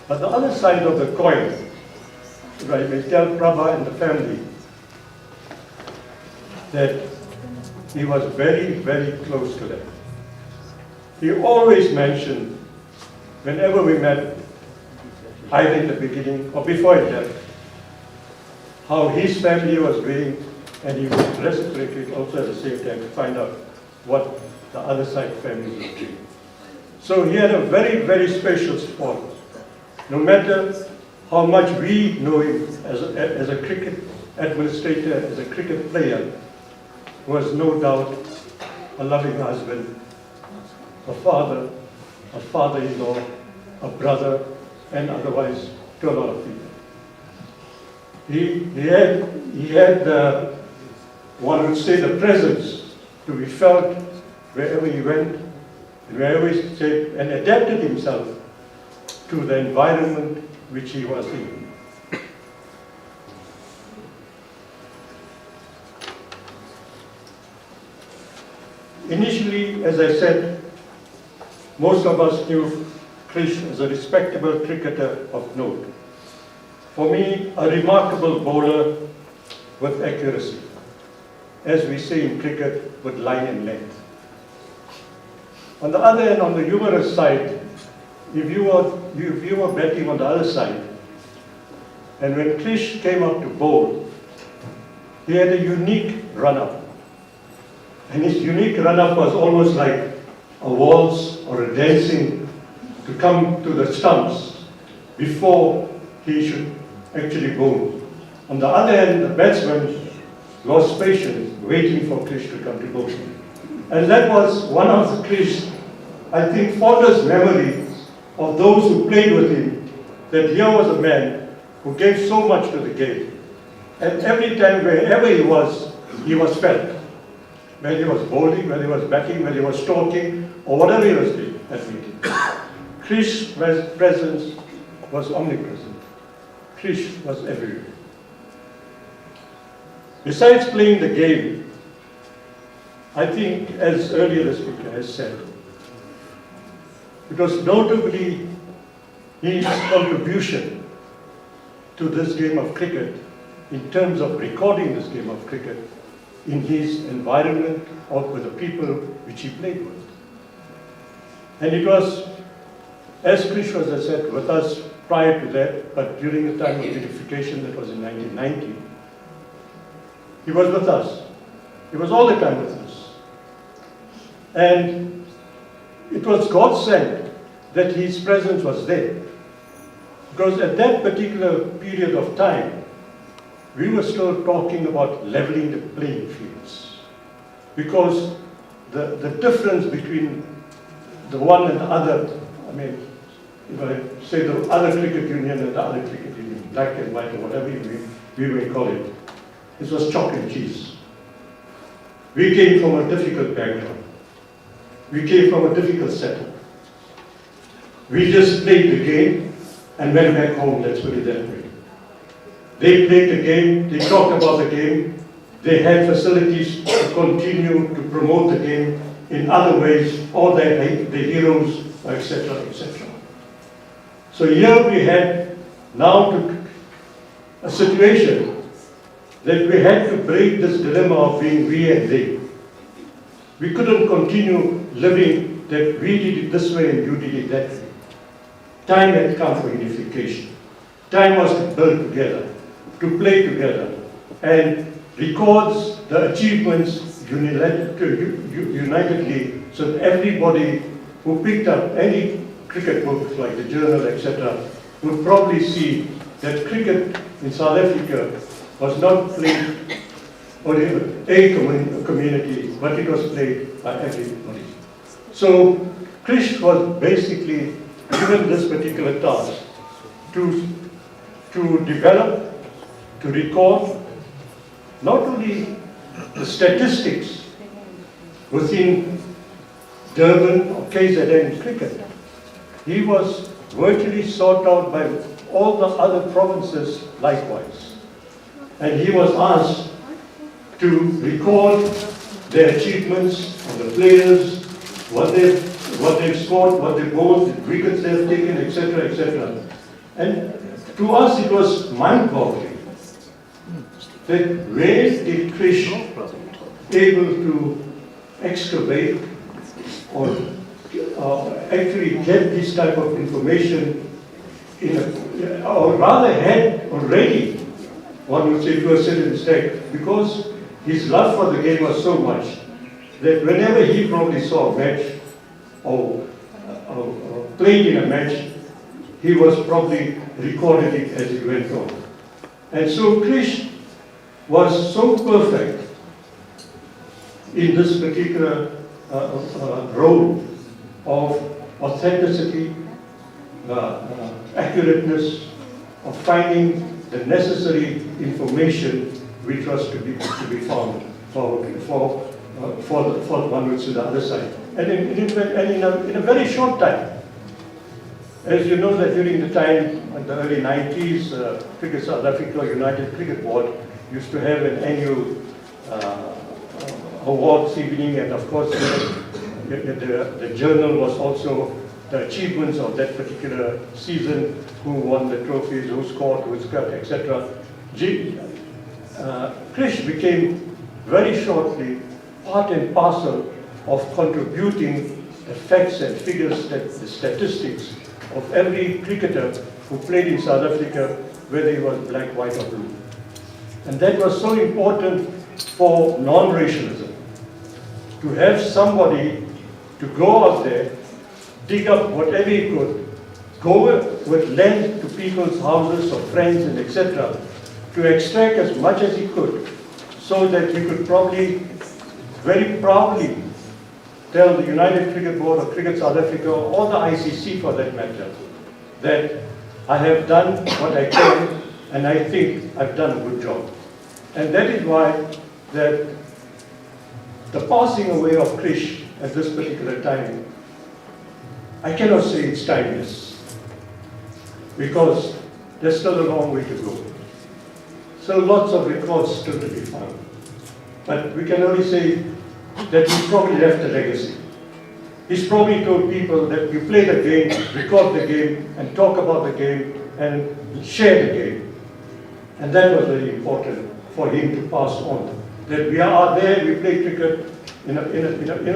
But the other side of the coin, if I may tell Prabha and the family, that he was very, very close to them. He always mentioned, whenever we met, either in the beginning or before he left, how his family was doing, and he would reciprocate also at the same time to find out what the other side family was doing. So he had a very, very special spot. No matter how much we know him as a cricket administrator, as a cricket player, was no doubt a loving husband, a father, a father-in-law, a brother, and otherwise to a lot of people. He had one would say, the presence to be felt wherever he went, and wherever he stayed, and adapted himself to the environment which he was in. Initially, as I said, most of us knew Krish as a respectable cricketer of note. For me, a remarkable bowler with accuracy, as we say in cricket, with line and length. On the other hand, on the humorous side, if you were batting on the other side, and when Krish came up to bowl, he had a unique run-up. And his unique run-up was almost like a waltz or a dancing to come to the stumps before he should actually bowl. On the other hand, the batsman lost patience, waiting for Krish to come to bowl. And that was one of the Krish, I think, fondest memories of those who played with him, that here was a man who gave so much to the game. And every time, wherever he was felt. Whether he was bowling, whether he was batting, whether he was stalking, or whatever he was doing at meeting. Krish's presence was omnipresent. Krish was everywhere. Besides playing the game, I think, as earlier the speaker has said, it was notably his contribution to this game of cricket in terms of recording this game of cricket in his environment or with the people which he played with. And it was, as Krish was, as I said, with us prior to that, but during the time of unification, that was in 1990, he was with us. He was all the time with us. And it was God sent that his presence was there. Because at that particular period of time, we were still talking about leveling the playing fields. Because the difference between the one and the other, I mean, if I say the other cricket union and the other cricket union, black and white or whatever we may call it, it was chalk and cheese. We came from a difficult background. We came from a difficult setup. We just played the game and went back home, let's put it that way. They played the game, they talked about the game, they had facilities to continue to promote the game in other ways, all their heroes, etc., etc. So here we had now a situation that we had to break this dilemma of being we and they. We couldn't continue living that we did it this way and you did it that way. Time had come for unification. Time was to build together, to play together, and records the achievements unitedly, so that everybody who picked up any cricket books like the Journal, etc., would probably see that cricket in South Africa was not played only a community, but it was played by everybody. So Krish was basically given this particular task to develop, to record not only the statistics within Durban or KZN cricket. He was virtually sought out by all the other provinces likewise. And he was asked to record their achievements of the players, what they've scored, what they've bowled, the wickets they've taken, etc., etc. And to us it was mind-boggling that where did Krish able to excavate or actually get this type of information or rather had already, one would say, to a certain extent, because his love for the game was so much that whenever he probably saw a match or played in a match, he was probably recorded it as it went on. And so Krish was so perfect in this particular role of authenticity, accurateness, of finding the necessary information which was to be found for one which is the other side. And in a very short time, as you know that during the time, in the early 90s, Cricket South Africa United Cricket Board used to have an annual awards evening, and of course the journal was also the achievements of that particular season, who won the trophies, who scored, who scored, etc. Krish became very shortly part and parcel of contributing the facts and figures, the statistics of every cricketer who played in South Africa, whether he was black, white or blue. And that was so important for non-racialism, to have somebody to go out there, dig up whatever he could, go with land to people's houses or friends and etc., to extract as much as he could, so that we could probably very proudly tell the United Cricket Board or Cricket South Africa, or the ICC for that matter, that I have done what I can and I think I've done a good job. And that is why that the passing away of Krish at this particular time, I cannot say it's timeless, because there's still a long way to go. So lots of records still to be found. But we can only say that he probably left a legacy. He's probably told people that you play the game, record the game, and talk about the game, and share the game. And that was very important for him to pass on. That we are there, we play cricket in a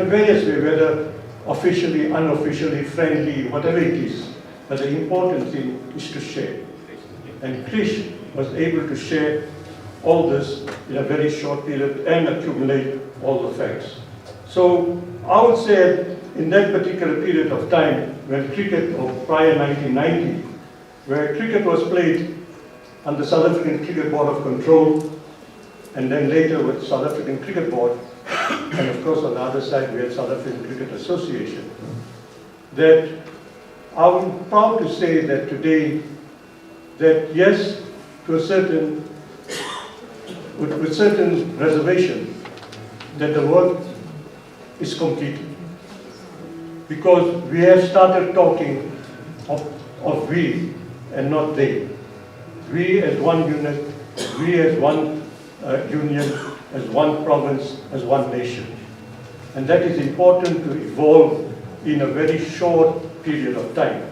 various way, whether officially, unofficially, friendly, whatever it is. But the important thing is to share. And Krish was able to share all this in a very short period and accumulate all the facts. So I would say in that particular period of time, when cricket, or prior 1990, where cricket was played under South African Cricket Board of Control, and then later with South African Cricket Board, and of course on the other side we had South African Cricket Association. that I'm proud to say that today, that yes, to a certain, with certain reservation, that the work is completed. Because we have started talking of we and not they. We as one unit, we as one union, as one province, as one nation. And that is important to evolve in a very short period of time.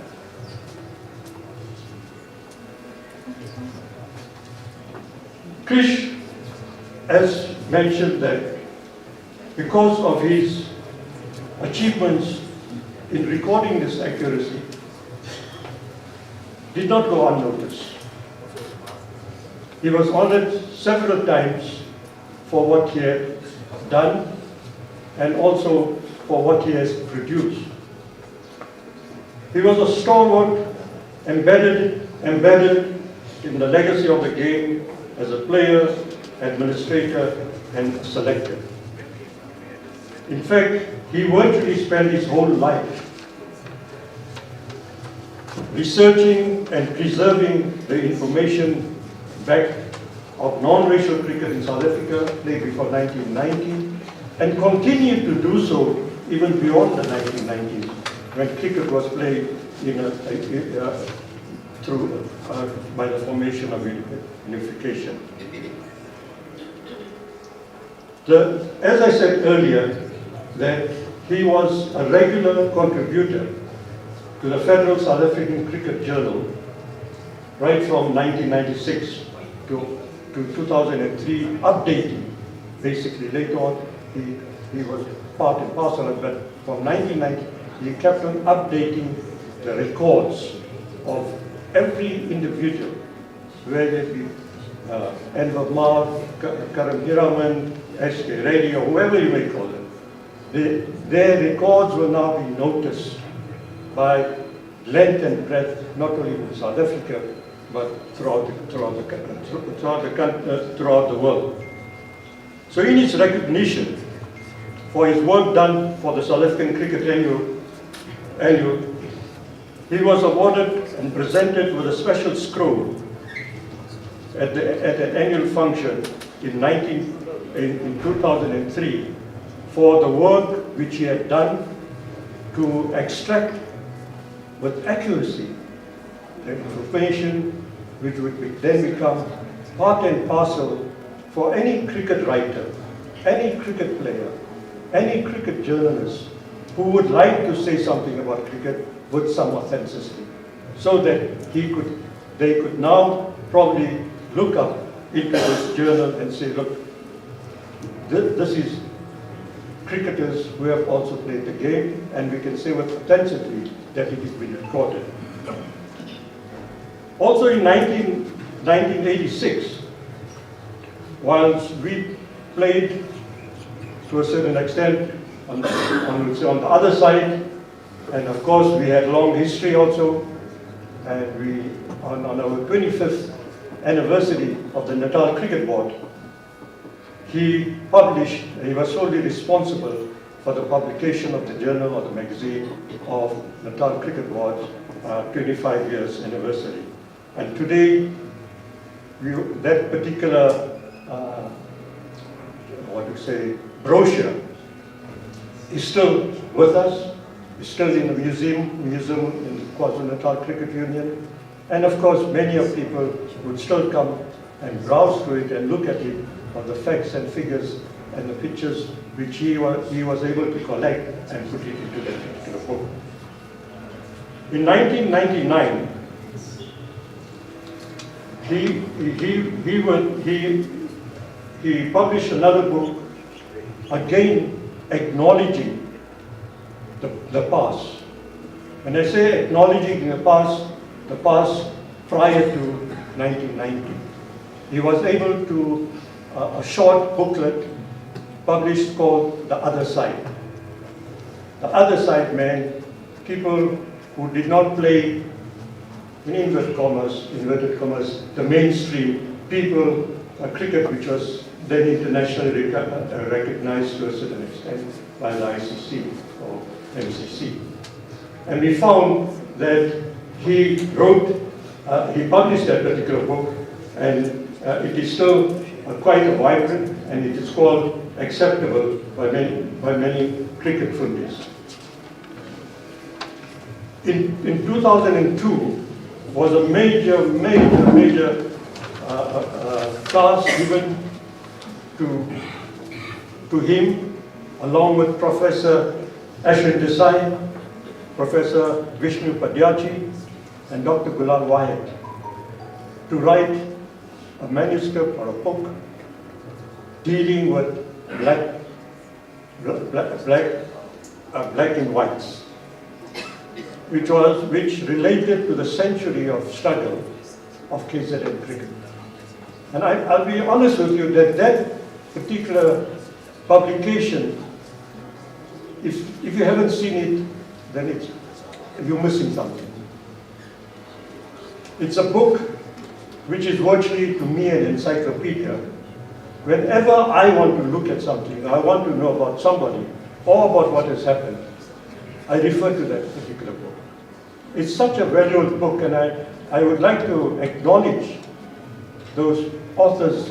Krish has mentioned that because of his achievements in recording this accuracy, did not go unnoticed. He was honored several times for what he had done and also for what he has produced. He was a stalwart, embedded in the legacy of the game as a player, administrator, and selector. In fact, he virtually spent his whole life researching and preserving the information back of non-racial cricket in South Africa, played before 1990, and continued to do so even beyond the 1990s, when cricket was played by the formation of unification. As I said earlier, that he was a regular contributor to the Federal South African Cricket Journal right from 1996 to 2003, updating. Basically, later on, he was part and parcel of it, but from 1990, he kept on updating the records of every individual, whether it be Enver Mar, Karam Hiraman, S.K. Reddy, or whoever you may call them. Their records will now be noticed by length and breadth, not only in South Africa, but throughout the world. So in his recognition for his work done for the South African Cricket Annual, he was awarded and presented with a special scroll at an annual function in 2003 for the work which he had done to extract with accuracy the information which would then become part and parcel for any cricket writer, any cricket player, any cricket journalist who would like to say something about cricket with some authenticity, so that they could now probably look up into this journal and say, look, this is cricketers who have also played the game, and we can say with authenticity that it has been recorded. Also in 1986, whilst we played to a certain extent on the other side, and of course we had long history also, and we, on our 25th anniversary of the Natal Cricket Board, he was solely responsible for the publication of the journal or the magazine of Natal Cricket Board's 25 years anniversary. And today, that particular, brochure is still with us, is still in the museum in the KwaZulu-Natal Cricket Union. And of course, many of people would still come and browse through it and look at it, for the facts and figures and the pictures which he was able to collect and put it into that particular book. In 1999, he published another book, again acknowledging the past. When I say acknowledging the past prior to 1990, he was able to a short booklet published called The Other Side. The other side meant people who did not play, in inverted commas, the mainstream people, cricket which was then internationally recognized to a certain extent by the ICC or MCC. And we found that he published that particular book, and it is still quite vibrant, and it is called Acceptable by many cricket fundis. In 2002 was a major task given to him, along with Professor Ashwin Desai, Professor Vishnu Padyachi, and Dr. Gulal Wyatt, to write a manuscript or a book dealing with black and whites, which related to the century of struggle of KZN cricket. And I'll be honest with you that particular publication, if you haven't seen it, then you're missing something. It's a book which is virtually, to me, an encyclopedia. Whenever I want to look at something, I want to know about somebody or about what has happened, I refer to that particular book. It's such a valuable book, and I would like to acknowledge those authors,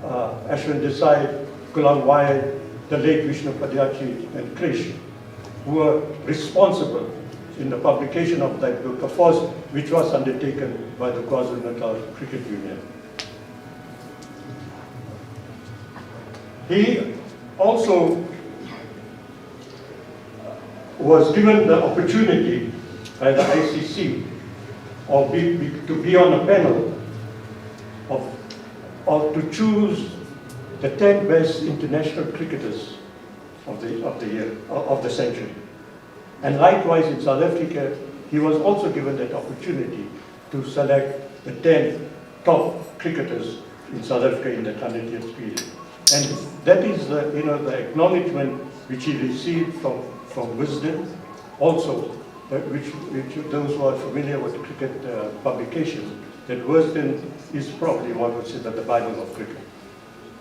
Ashwin Desai, Gulal Wyatt, the late Vishnu Padyachi, and Krish, who were responsible in the publication of that book, of course, which was undertaken by the KwaZulu-Natal Cricket Union. He also was given the opportunity by the ICC to be on a panel of to choose the 10 best international cricketers of the century. And likewise in South Africa, he was also given that opportunity to select the 10 top cricketers in South Africa in that 100-year period. And that is the acknowledgement which he received from Wisden, also, which those who are familiar with cricket publication, that Wisden is probably, one would say, that the Bible of cricket.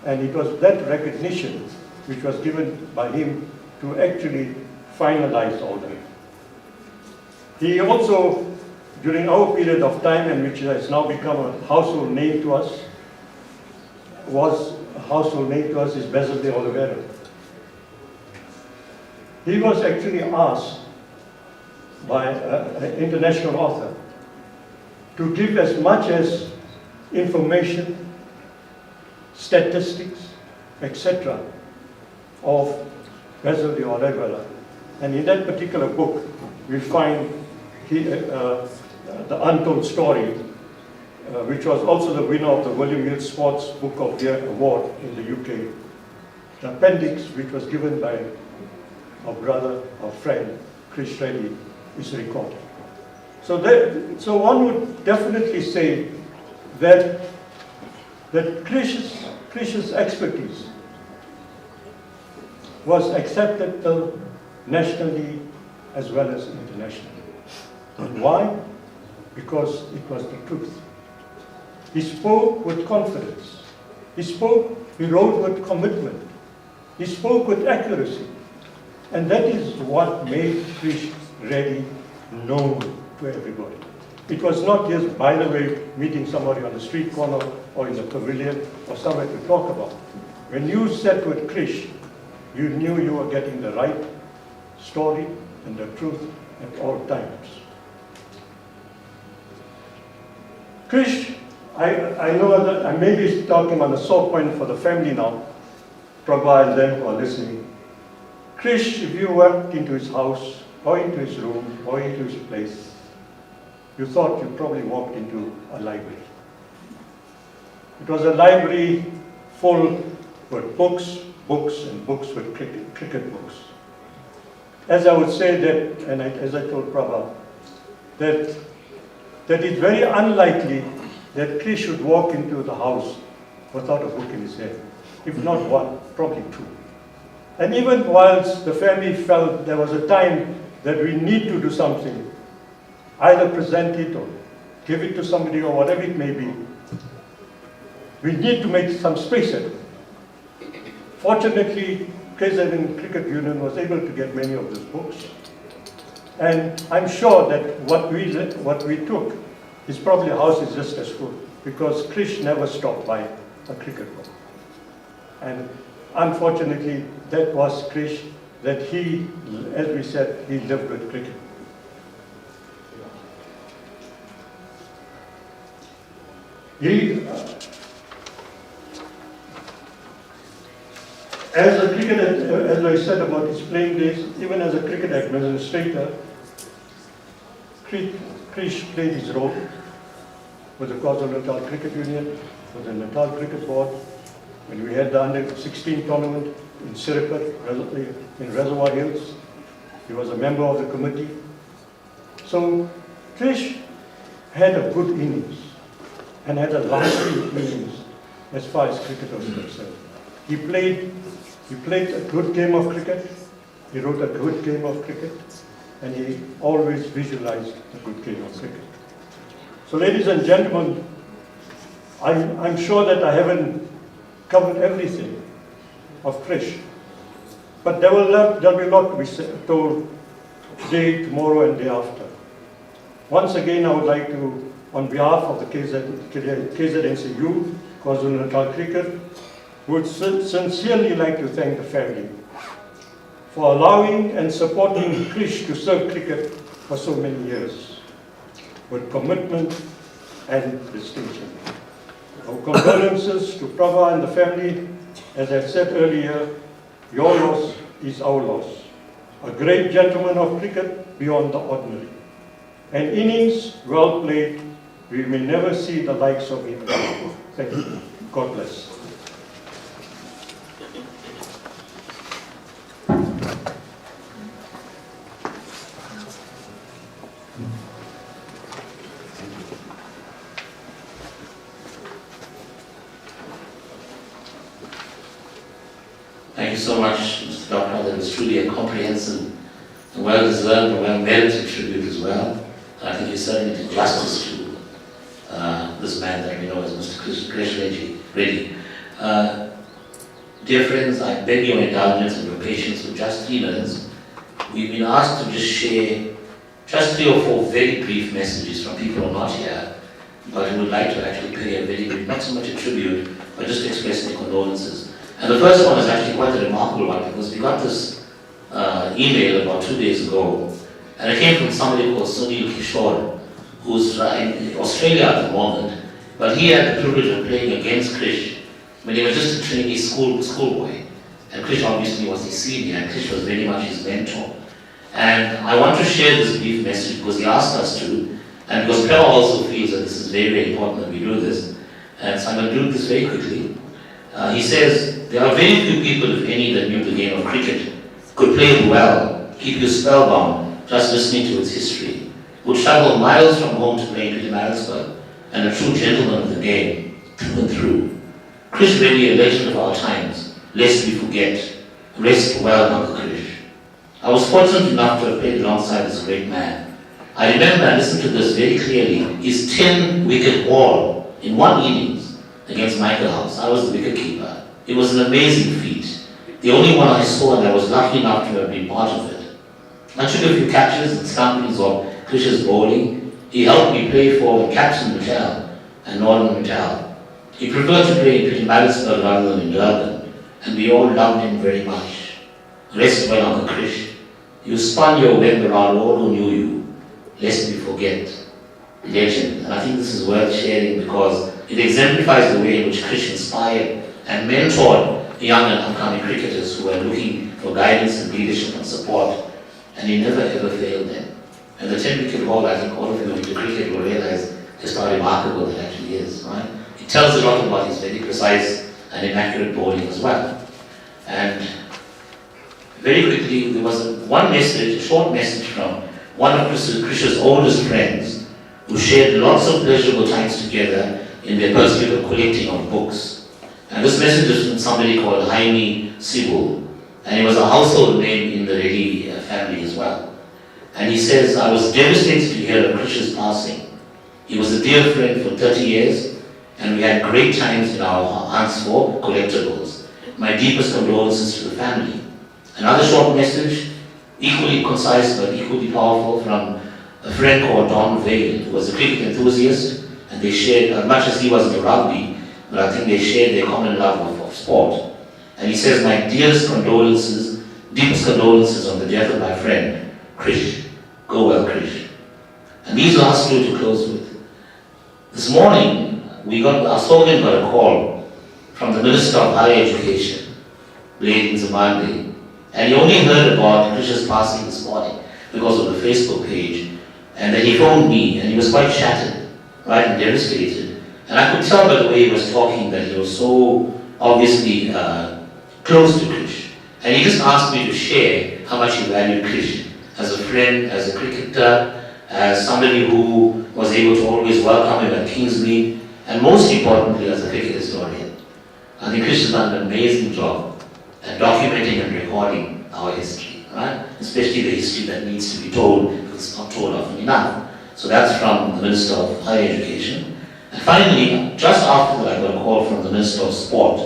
And it was that recognition which was given by him to actually finalize all that. He also, during our period of time, and which has now become a household name to us, is Basil de Oliveira. He was actually asked by an international author to give as much as information, statistics, etc. of Basil de Oliveira. And in that particular book, we find the untold story, which was also the winner of the William Hill Sports Book of the Year Award in the UK. The appendix, which was given by our brother, our friend, Krish Reddy, is recorded. So one would definitely say that Krish's expertise was accepted nationally as well as internationally. And why? Because it was the truth. He spoke with confidence. He wrote with commitment. He spoke with accuracy. And that is what made Krish Reddy known to everybody. It was not just, by the way, meeting somebody on the street corner or in the pavilion or somewhere to talk about. When you sat with Krish, you knew you were getting the right story and the truth at all times. Krish, I know that I may be talking on a sore point for the family now, Prabha and them who are listening. Krish, if you walked into his house, or into his room, or into his place, you thought you probably walked into a library. It was a library full with books, and books with cricket books. As I would say that, and as I told Prabha, that it's very unlikely that Krish should walk into the house without a book in his hand. If not one, probably two. And even whilst the family felt there was a time that we need to do something, either present it or give it to somebody or whatever it may be, we need to make some space at it. Fortunately, KZN Cricket Union was able to get many of those books. And I'm sure that what we took, his probably house is just as full, because Krish never stopped by a cricket ball. And unfortunately, that was Krish, that he, as we said, he lived with cricket. He, as a cricketer, as I said about his playing days, even as a cricket administrator, Krish played his role with the KwaZulu-Natal Cricket Union, with the Natal Cricket Board, when we had the under-16 tournament in Siripet, in Reservoir Hills. He was a member of the committee. So Krish had a good innings and had a lasting innings as far as cricket was concerned. He played a good game of cricket, he wrote a good game of cricket, and he always visualized a good game of cricket. So ladies and gentlemen, I'm sure that I haven't covered everything of Krish, but there will be a lot to be told today, tomorrow, and day after. Once again, I would like to, on behalf of the KZNCU, KwaZulu-Natal Cricket, would sincerely like to thank the family for allowing and supporting Krish to serve cricket for so many years with commitment and distinction. Our condolences to Prabha and the family. As I said earlier, your loss is our loss. A great gentleman of cricket beyond the ordinary. An innings well played, we may never see the likes of him. Thank you. God bless. Thank you so much, Mr. Doctor. That was truly a comprehensive and well-deserved and well-merited tribute as well. And I think you certainly did justice to this man that we know as Mr. Krishna Reddy. Dear friends, I beg your indulgence and your patience for just 3 minutes. We've been asked to just share just 3 or 4 very brief messages from people who are not here, but who would like to actually pay a very brief, not so much a tribute, but just express their condolences. And the first one is actually quite a remarkable one, because we got this email about 2 days ago, and it came from somebody called Sunil Kishore, who's in Australia at the moment, but he had the privilege of playing against Krish when he was just a trainee schoolboy. And Krish obviously was his senior, and Krish was very much his mentor. And I want to share this brief message because he asked us to, and because Prema also feels that this is very, very important that we do this. And so I'm going to do this very quickly. He says, there are very few people, if any, that knew the game of cricket, could play it well, keep you spellbound just listening to its history, would travel miles from home to play in Pietermaritzburg, and a true gentleman of the game, through and through. Krish Reddy, a legend of our times, lest we forget. Rest well, Uncle Krish. I was fortunate enough to have played alongside this great man. I remember and listened to this very clearly, his 10-wicket haul in one innings against Michael House. I was the wicketkeeper. It was an amazing feat. The only one I saw, and I was lucky enough to have been part of it. I took a few catches and stumpings of Krish's bowling. He helped me play for Captain Mitchell and Northern Mitchell. He preferred to play in Pietermaritzburg rather than in Durban, and we all loved him very much. Rest well, Uncle Krish. You spun your web around all who knew you, lest we forget. Legend. And I think this is worth sharing because it exemplifies the way in which Krish inspired and mentored young and upcoming cricketers who were looking for guidance and leadership and support, and he never ever failed them. And the 10-wicket haul, I think all of you who into cricket will realize just how remarkable it actually is, right? It tells a lot about his very precise and inaccurate bowling as well. And very quickly, there was one message, a short message from one of Krish's oldest friends, who shared lots of pleasurable times together in their pursuit of collecting of books. And this message is from somebody called Jaime Sibul, and he was a household name in the Reddy family as well. And he says, I was devastated to hear of Krish's passing. He was a dear friend for 30 years, and we had great times in our hunts for collectibles. My deepest condolences to the family. Another short message, equally concise but equally powerful, from a friend called Don Vale, who was a cricket enthusiast, and they shared, as much as he was into rugby, but I think they shared their common love of sport. And he says, "My deepest condolences on the death of my friend, Krish. Go well, Krish." And these last two to close with. This morning, our slogan got a call from the Minister of Higher Education, Lady Nzimande, and he only heard about Krish's passing this morning because of the Facebook page, and then he phoned me, and he was quite shattered, right, and devastated. And I could tell by the way he was talking that he was so obviously close to Krish. And he just asked me to share how much he valued Krish as a friend, as a cricketer, as somebody who was able to always welcome him at Kingsley, and most importantly as a cricket historian. I think Krish has done an amazing job at documenting and recording our history, right? Especially the history that needs to be told, because it's not told often enough. So that's from the Minister of Higher Education. And finally, just after that, I got a call from the Minister of Sport,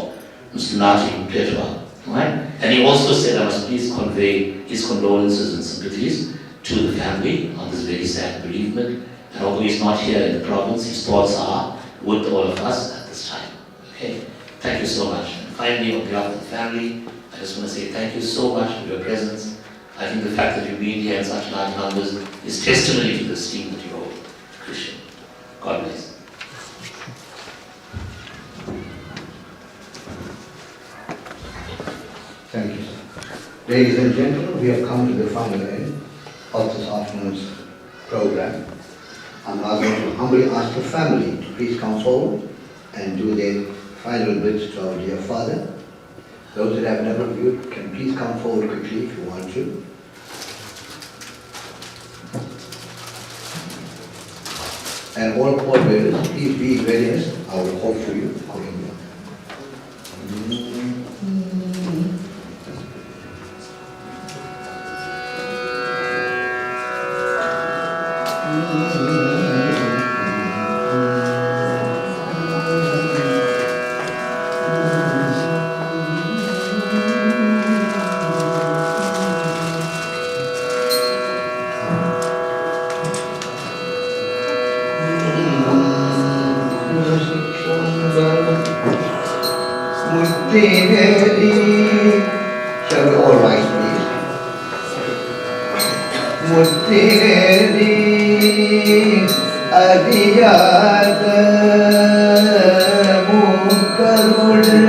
Mr. Nati Petwa, right? And he also said I must please convey his condolences and sympathies to the family on this very sad bereavement. And although he's not here in the province, his thoughts are with all of us at this time. Okay? Thank you so much. And finally, on behalf of the family, I just want to say thank you so much for your presence. I think the fact that you've been here in such large numbers is testimony to the esteem that you hold. Christian. God bless. Thank you, sir. Ladies and gentlemen, we have come to the final end of this afternoon's program. I'm now going to humbly ask the family to please come forward and do their final bits to our dear father. Those that have never viewed can please come forward quickly if you want to. And all pallbearers, please be in readiness. I will call for you accordingly. Shall we all rise, please? Muttineri adiyada mukarude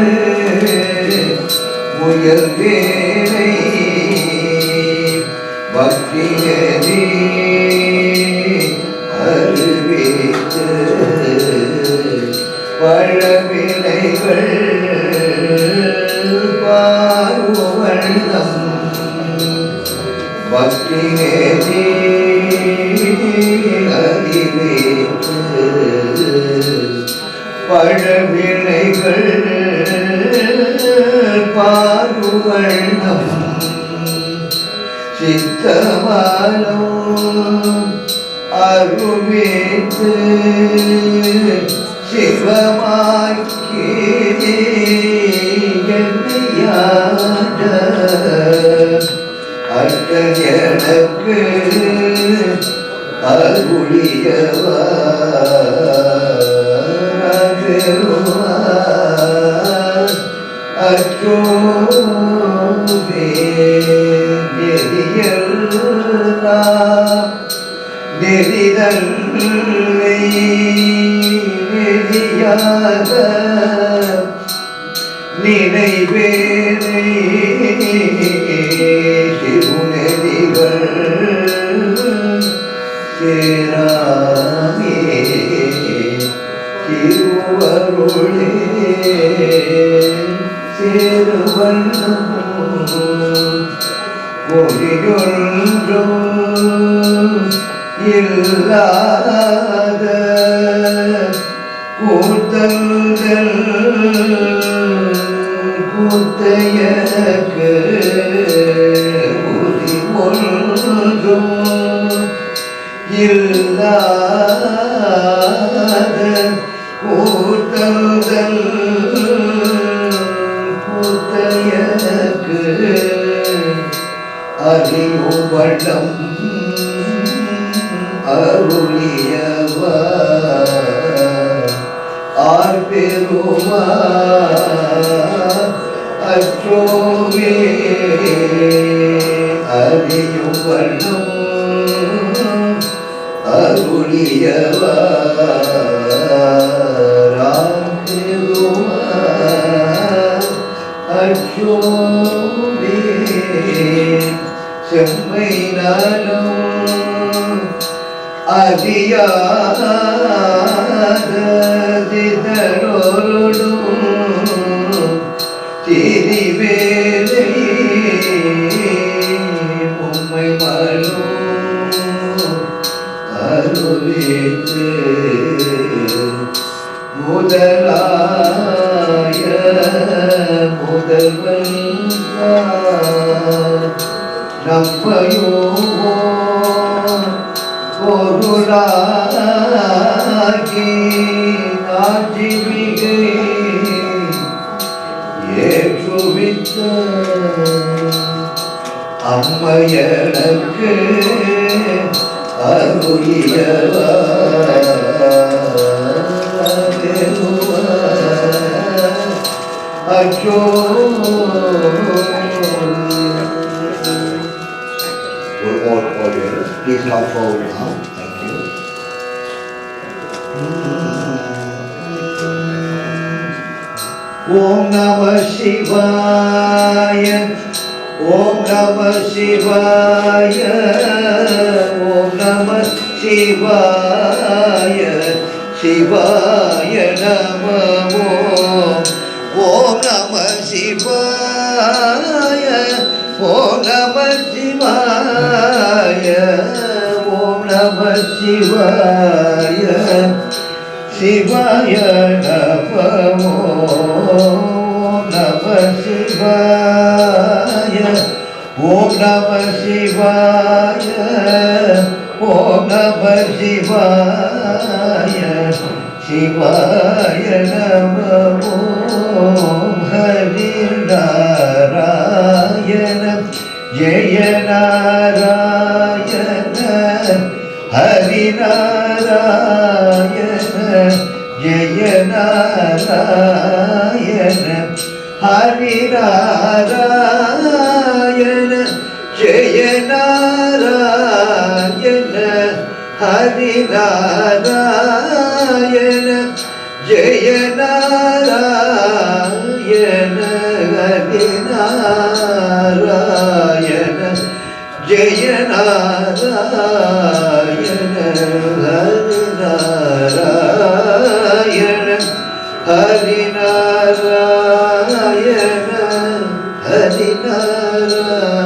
muyalvere bhaktineri arvithu பழவினைகள் பாருவண்ணம் பக்தினேதி அறிவேற்று பழவினைகள் பாருவண்ணம் சித்தமானோ அருவேற்று சிவமாக்கி என்னையாட அட்டன் எனக்கு அருளியவா அற்றோவே நெறியல்லா நெறிதல்லை நெறியாக நினைவேனை சிறுநெறிகள் சேராமே திருவருளே சேருவண்ணம் ஒளியொன்றோ இல்லாத கூத்தங்கள் கூத்தையக்கு உரி ஒன்றும் இல்லாத கூத்தங்கள் கூத்தையக்கு அறியோ வண்ணம் அருளியவர் ஆர் பெருமாள் அற்றோவே அறியும் வண்ணம் அருளியவர் ஆர் பெருமாள் அற்றோவே செம்மை நாளும் அதியாதோடும் திரிவேலை உம்மை மலும் அருளித்து முதலாய முதல்வன் நம்மையோ பொருளாகி நாட்டிமிகை ஏற்றுவித்த அம்மையனுக்கு அச்சோ all audience, please come forward now. Thank you. Om Namah Shivaya. Om Namah Shivaya. Om Namah Shivaya. Shivaya Namo. Om Namah Shivaya. Om Namah Shivaya. Om Namah Shivaya. Shivaya Namo. Om Namah Shivaya. Om Namah Shivaya. Om Namah Shivaya. Shivaya Namo. Hari Narayana Jaya Narayana Hari Narayana Jaya Narayana Hari Narayana Jaya Narayana Hari Narayana Jaya Narayana Hari Narayana Jaya Narayana Hari Narayana Hari Narayana Hari Narayana.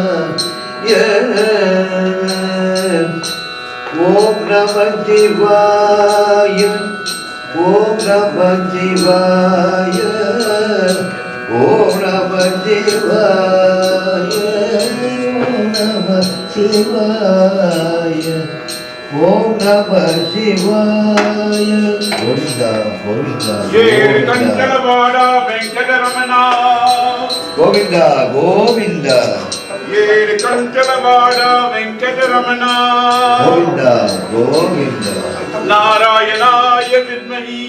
Om Namah Shivaya. Om Namah Shivaya. Om Namah Shivaya. Om Namah Shivaya. Om Namah Shivaya. Govinda, Govinda, Kankalavada Venkateramana. Govinda, Govinda. Kankalavada Venkateramana. Govinda, Govinda. Narayanaaya vidmahi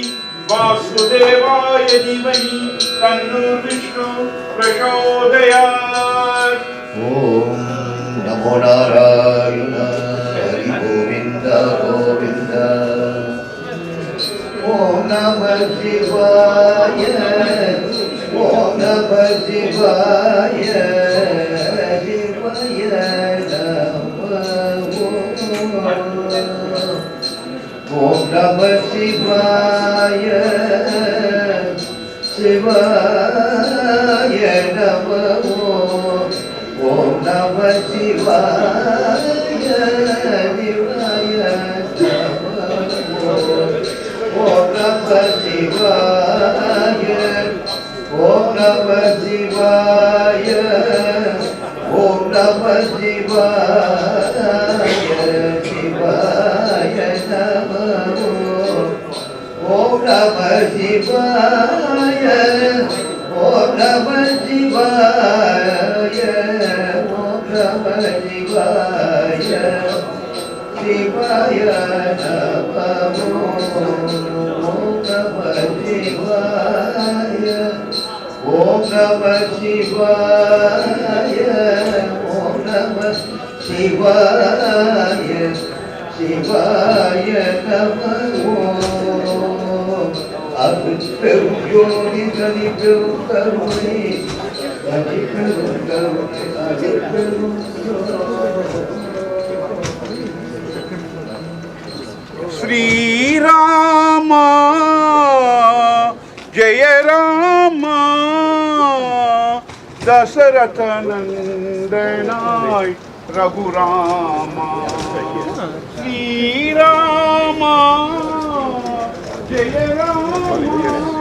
Vasudevaya dhimahi Tanno Vishnu prachodayat. Om Namo Narayana Hari Govinda, Govinda. Om Namah Shivaya. Om Namah Shivaya. Shivaya Namo. Om Namah Shivaya. Shivaya Namo. Om Namah Shivaya. Shivaya Namo. Om Namah Shivaya. Om Namah Shivaya. Om Namah Shivaya. Shivaya Namo. Om Namah Shivaya. Om Namah Shivaya. Om Namah Shivaya. Shivaya, Om Namah Shivaya, Om Namah Shivaya, Shivaya Namah. Aruperum Jodi Kaniperum Karune, Kaniperum Karune, Aruperum Sri Rama, Jaya Rama, Dasaratha Nandanai Raghurama. Sri Rama, Jaya Rama.